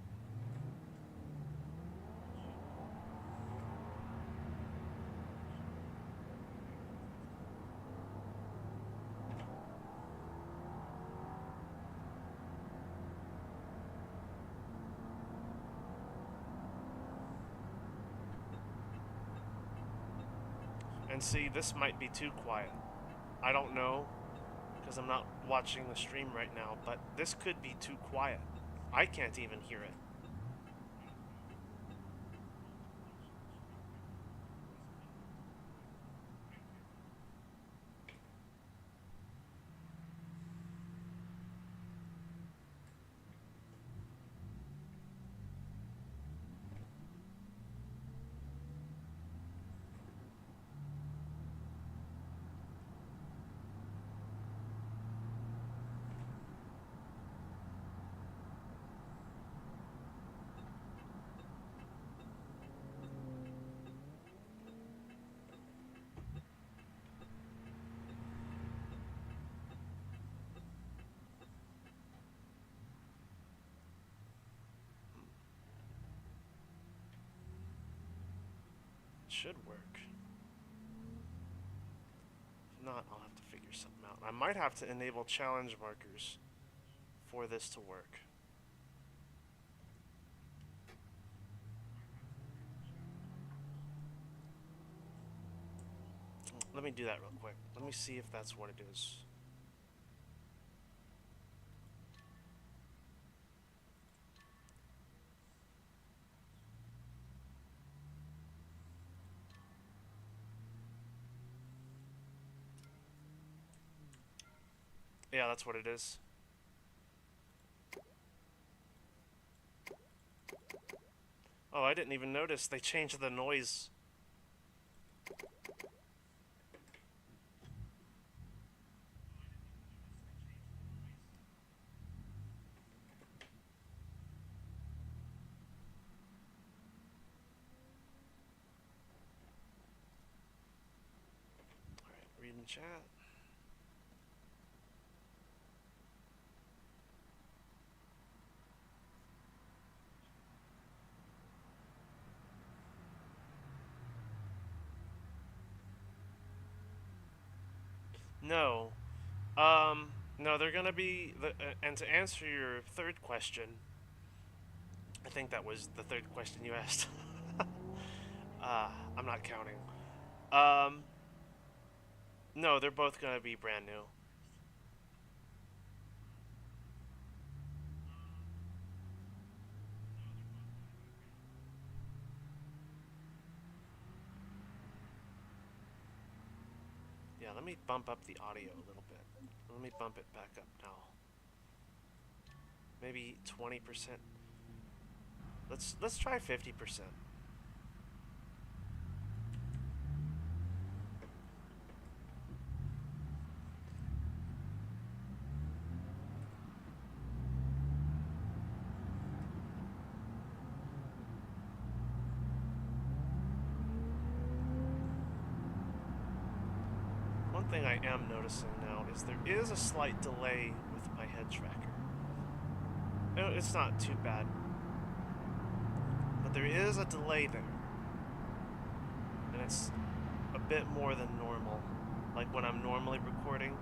And see, this might be too quiet. I don't know, because I'm not watching the stream right now, but this could be too quiet. I can't even hear it. It should work. If not, I'll have to figure something out. I might have to enable challenge markers for this to work. Let me do that real quick. Let me see if that's what it is. Yeah, that's what it is. Oh, I didn't even notice. They changed the noise. Alright, reading chat. No. No, they're gonna be and to answer your third question, I think that was the third question you asked. I'm not counting. Um, no, they're both gonna be brand new. Yeah, let me bump up the audio a little bit. Let me bump it back up now. Maybe 20%. Let's try 50%. One thing I am noticing now is there is a slight delay with my head tracker. No, it's not too bad, but there is a delay there, and it's a bit more than normal. Like when I'm normally recording,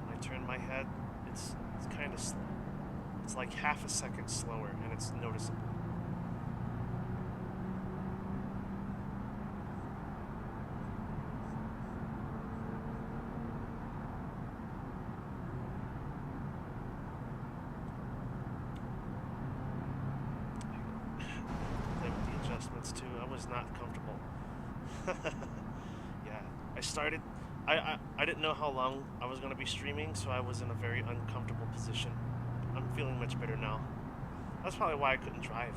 when I turn my head, it's kind of slow. It's like half a second slower, and it's noticeable. Play with the adjustments too. I was not comfortable. Yeah, I started. I didn't know how long I was going to be streaming, so I was in a very uncomfortable position. I'm feeling much better now. That's probably why I couldn't drive.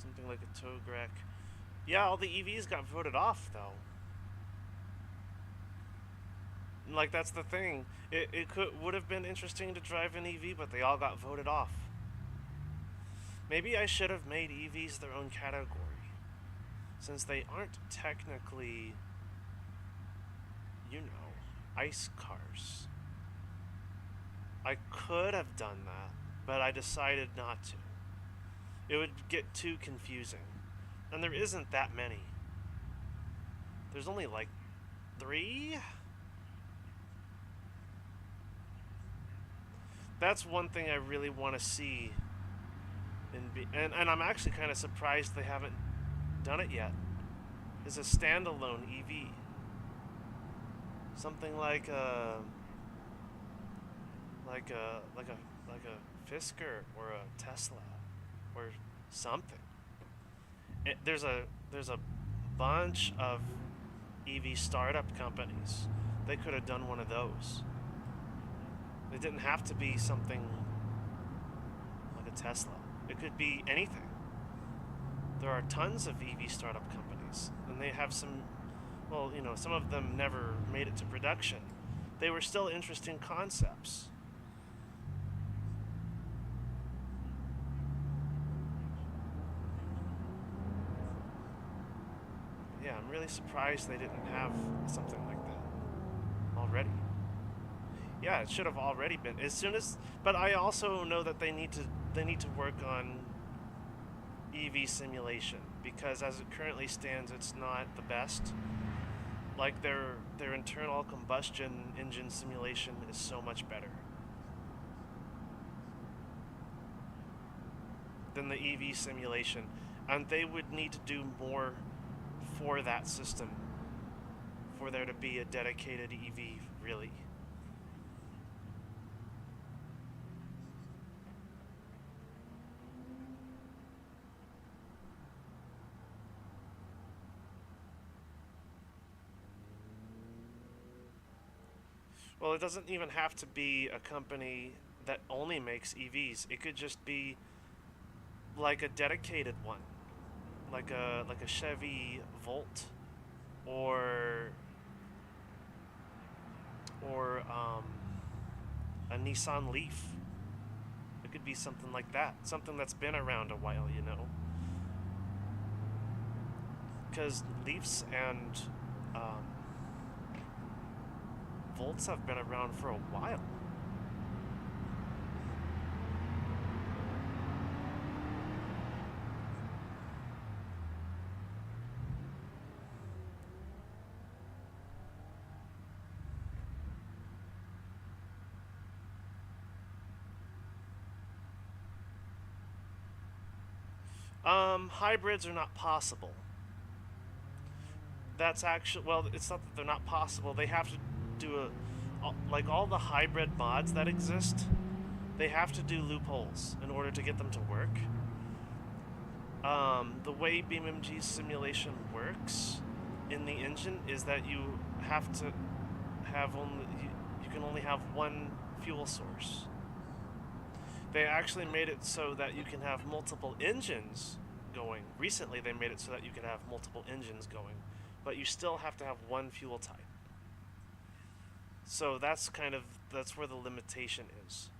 Something like a Togrek. Yeah, all the EVs got voted off, though. Like, that's the thing. It would have been interesting to drive an EV, but they all got voted off. Maybe I should have made EVs their own category, since they aren't technically, you know, ICE cars. I could have done that, but I decided not to. It would get too confusing. And there isn't that many. There's only like 3? That's one thing I really want to see. And I'm actually kind of surprised they haven't done it yet. Is a standalone EV. Something like a Fisker or a Tesla or something. There's a bunch of EV startup companies. They could have done one of those. It didn't have to be something like a Tesla. It could be anything. There are tons of EV startup companies, and they have some, well, you know, some of them never made it to production. They were still interesting concepts. Yeah, I'm really surprised they didn't have something like that already. Yeah, it should have already been as soon as. But I also know that they need to work on EV simulation, because as it currently stands, it's not the best. Like their internal combustion engine simulation is so much better than the EV simulation, and they would need to do more for that system for there to be a dedicated EV, really. Well, it doesn't even have to be a company that only makes EVs. It could just be like a dedicated one, like a Chevy Volt, or or a Nissan Leaf. It could be something like that, something that's been around a while, you know. Because Leafs and um, Volts have been around for a while. Hybrids are not possible. That's actually, well, it's not that they're not possible. They have to do like all the hybrid mods that exist, they have to do loopholes in order to get them to work. The way BeamNG's simulation works in the engine is that you have to have you can only have one fuel source. They actually made it so that you can have multiple engines going. Recently, they made it so that you can have multiple engines going, but you still have to have one fuel type. So that's where the limitation is.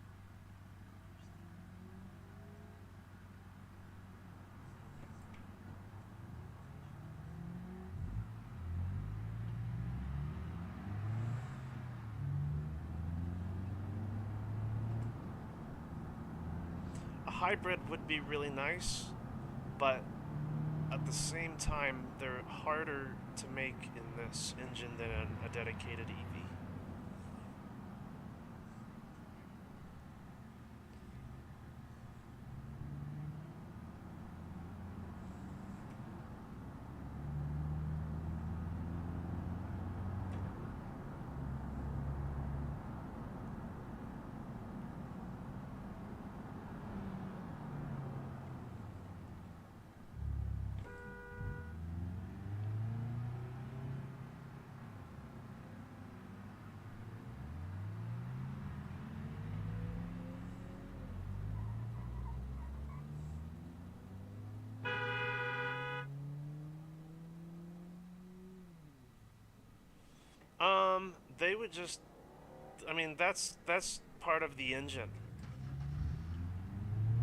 A hybrid would be really nice, but at the same time, they're harder to make in this engine than a dedicated EV. they would just, I mean, that's part of the engine,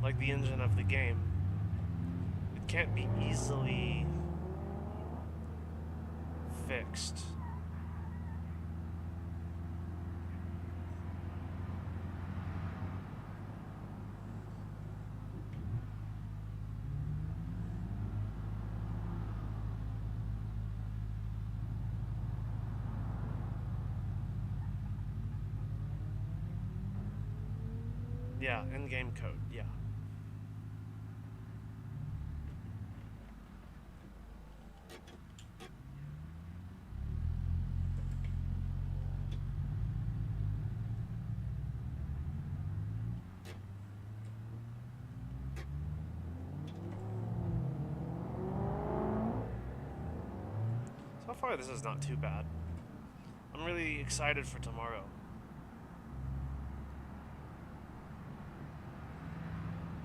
like the engine of the game. It can't be easily fixed. Yeah, in-game code, yeah. So far, this is not too bad. I'm really excited for tomorrow.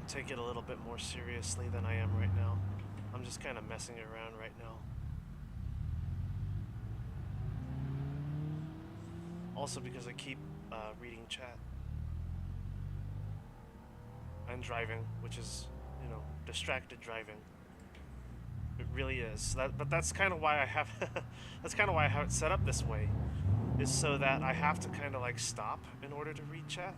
Take it a little bit more seriously than I am right now. I'm just kind of messing around right now. Also because I keep reading chat. And driving, which is, you know, distracted driving. It really is. But that's kind of why I have that's kind of why I have it set up this way. Is so that I have to kind of like stop in order to read chat.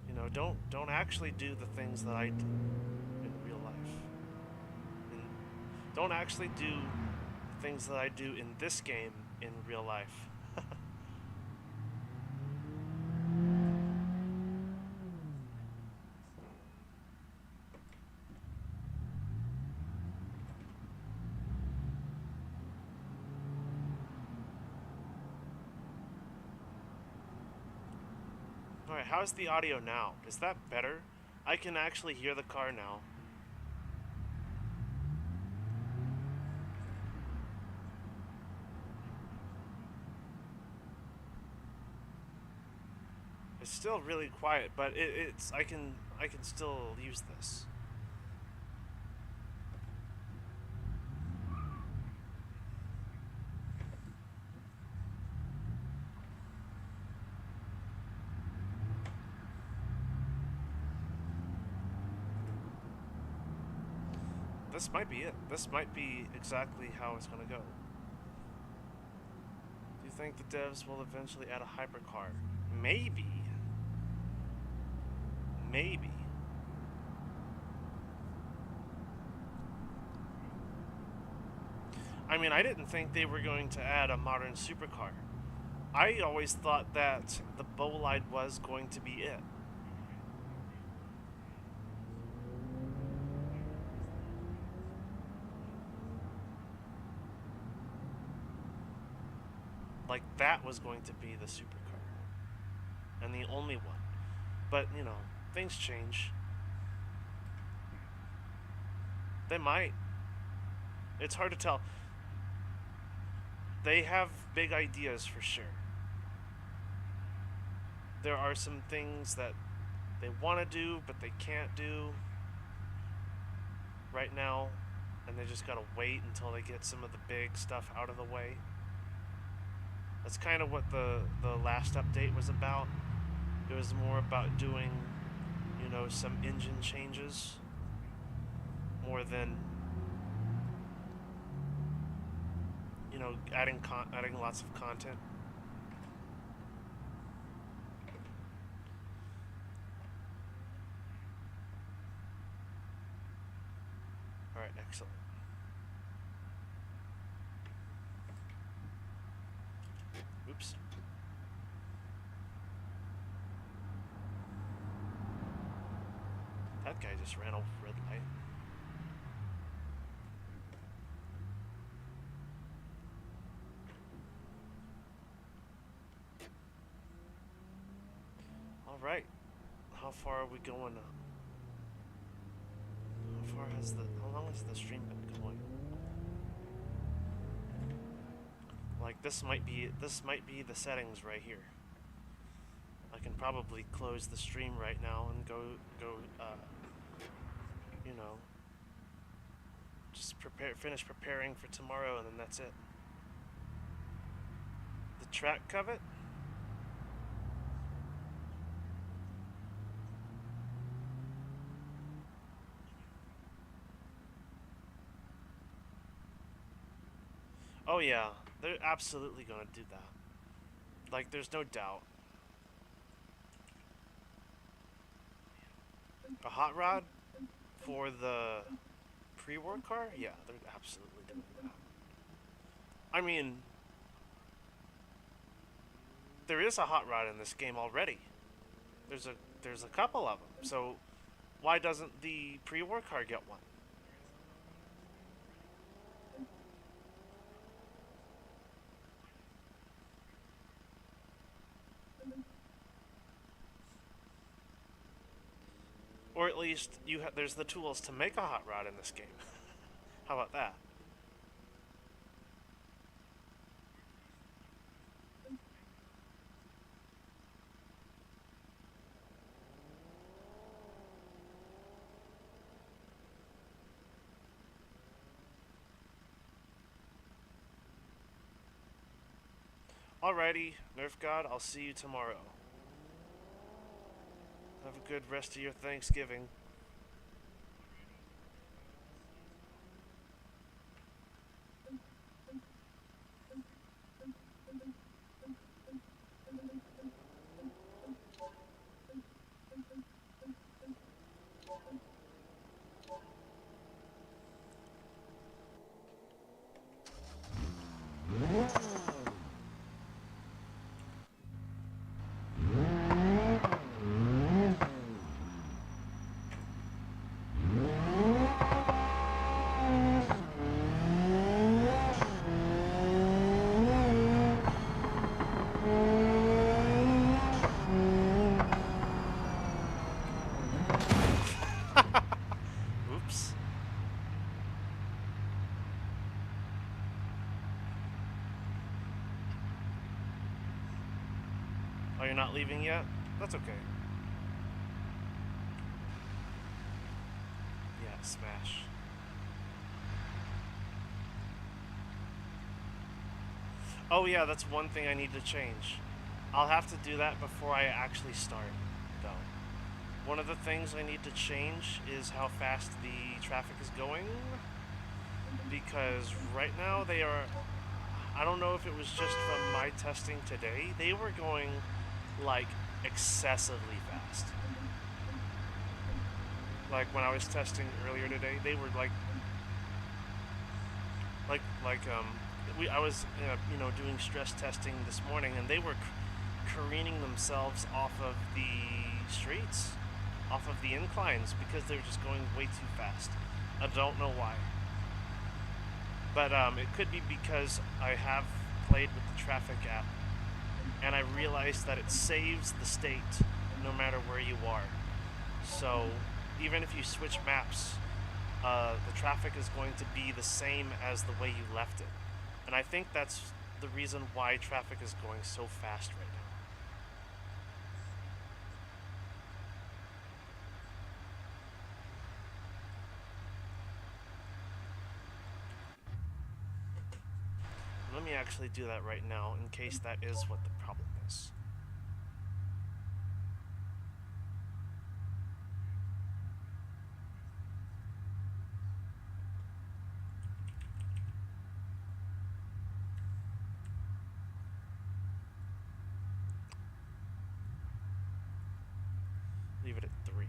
You know, don't actually do the things that I do in real life. And don't actually do the things that I do in this game in real life. Alright, how's the audio now? Is that better? I can actually hear the car now. It's still really quiet, but I can still use this. This might be it. This might be exactly how it's gonna go. Do you think the devs will eventually add a hypercar? Maybe. Maybe. I mean, I didn't think they were going to add a modern supercar. I always thought that the Bolide was going to be it. Like, that was going to be the supercar. And the only one. But, you know, things change. They might. It's hard to tell. They have big ideas for sure. There are some things that they want to do, but they can't do right now. And they just gotta wait until they get some of the big stuff out of the way. That's kind of what the last update was about. It was more about doing, you know, some engine changes more than, you know, adding lots of content. All right, excellent. Oops. That guy just ran over red light. All right. How far are we going now? How long has the stream been going? Like, this might be the settings right here. I can probably close the stream right now and you know, just finish preparing for tomorrow, and then that's it. The track covet? Oh yeah, they're absolutely gonna do that. Like, there's no doubt. A hot rod for the pre-work car? Yeah, they're absolutely doing that. I mean, there is a hot rod in this game already. There's a couple of them. So why doesn't the pre-work car get one? Or at least there's the tools to make a hot rod in this game. How about that? Alrighty, Nerf God, I'll see you tomorrow. Have a good rest of your Thanksgiving. Oops. Oh, you're not leaving yet? That's okay. Yeah, smash. Oh yeah, that's one thing I need to change. I'll have to do that before I actually start, though. One of the things I need to change is how fast the traffic is going, because right now they are, I don't know if it was just from my testing today, they were going like excessively fast. Like when I was testing earlier today, they were I was doing stress testing this morning, and they were careening themselves off of the streets, off of the inclines, because they were just going way too fast. I don't know why, but it could be because I have played with the traffic app, and I realized that it saves the state no matter where you are. So even if you switch maps, the traffic is going to be the same as the way you left it. And I think that's the reason why traffic is going so fast right now. Let me actually do that right now in case that is what the problem is. Leave it at 3.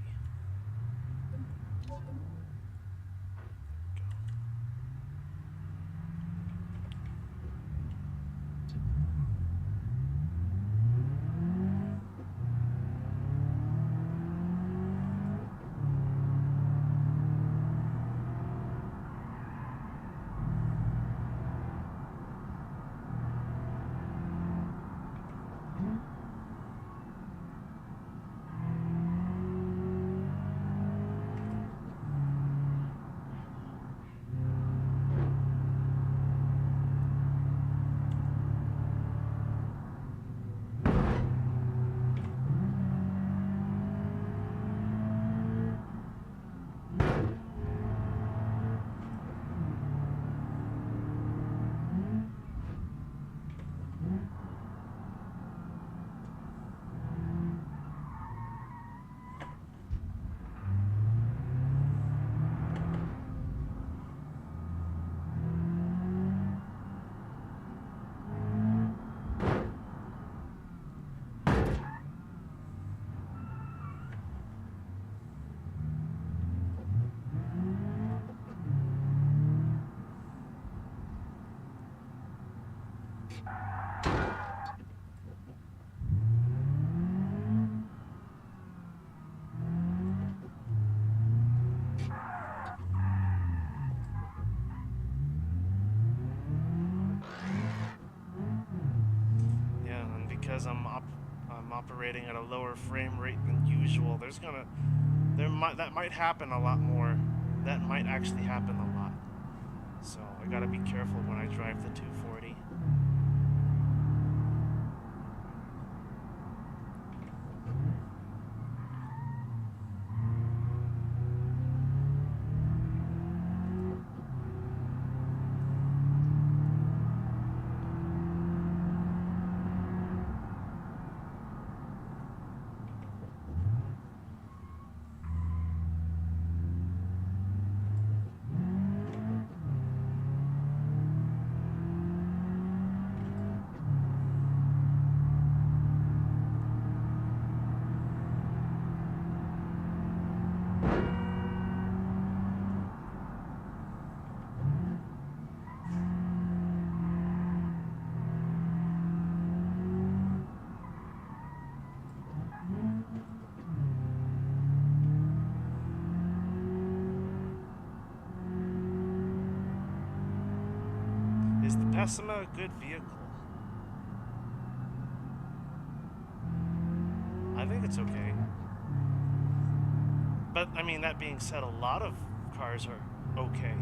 because I'm operating at a lower frame rate than usual, that might happen a lot more. That might actually happen a lot. So I gotta be careful when I drive the 240. Is the Pessima a good vehicle? I think it's okay. But, I mean, that being said, a lot of cars are okay.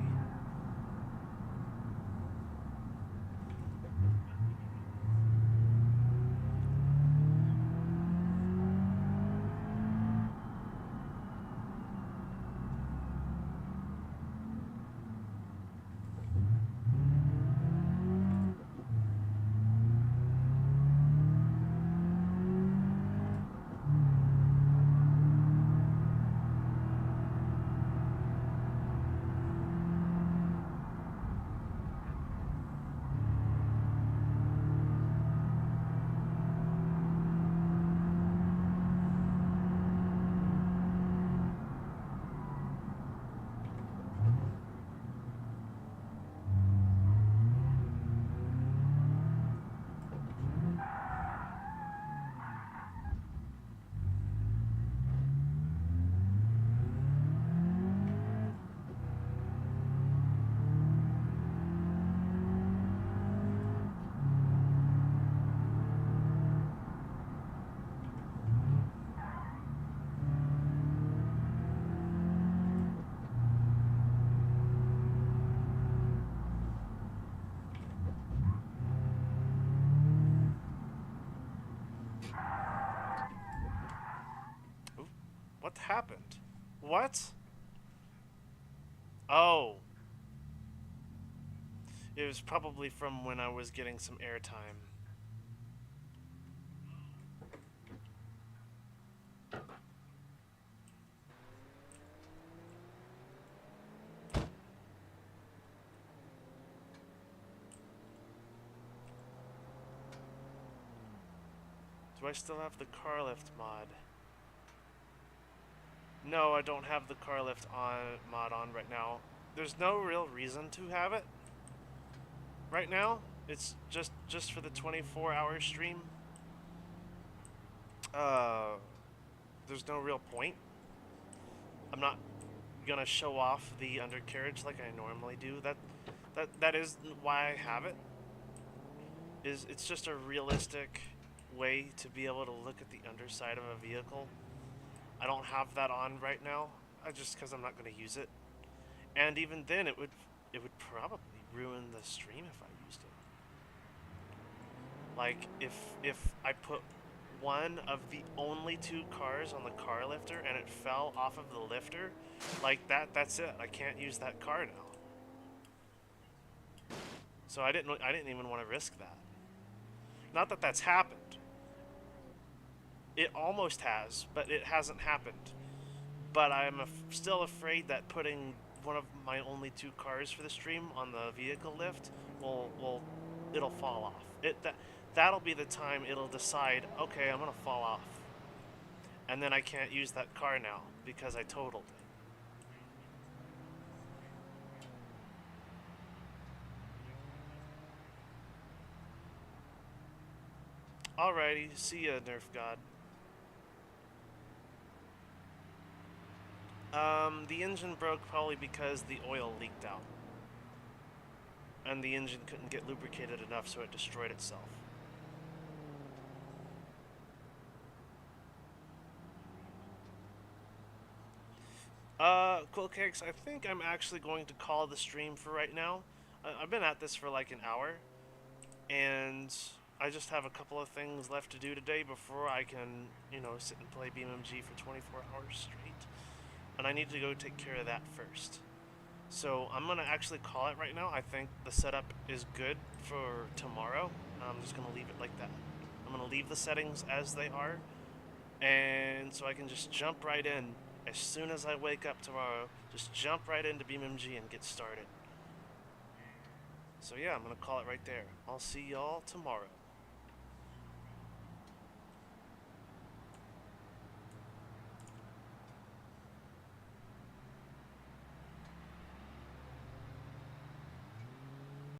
Ooh, what happened? What? Oh. It was probably from when I was getting some airtime. Do I still have the car lift mod? No, I don't have the car lift mod on right now. There's no real reason to have it right now. It's just for the 24-hour stream. There's no real point. I'm not gonna show off the undercarriage like I normally do. That is why I have it. It's just a realistic way to be able to look at the underside of a vehicle. I don't have that on right now, just because I'm not going to use it. And even then, it would probably ruin the stream if I used it. Like if I put one of the only two cars on the car lifter and it fell off of the lifter, like that's it. I can't use that car now. So I didn't even want to risk that. Not that that's happened. It almost has, but it hasn't happened. But I'm still afraid that putting one of my only two cars for the stream on the vehicle lift it'll fall off. That'll be the time it'll decide, okay, I'm gonna fall off, and then I can't use that car now because I totaled it. Alrighty, see ya, Nerf God. The engine broke probably because the oil leaked out. And the engine couldn't get lubricated enough, so it destroyed itself. Quill Cakes, I think I'm actually going to call the stream for right now. I've been at this for like an hour, and I just have a couple of things left to do today before I can, you know, sit and play BeamNG for 24 hours straight. And I need to go take care of that first. So I'm going to actually call it right now. I think the setup is good for tomorrow. I'm just going to leave it like that. I'm going to leave the settings as they are, and so I can just jump right in as soon as I wake up tomorrow. Just jump right into BeamNG and get started. So yeah, I'm going to call it right there. I'll see y'all tomorrow.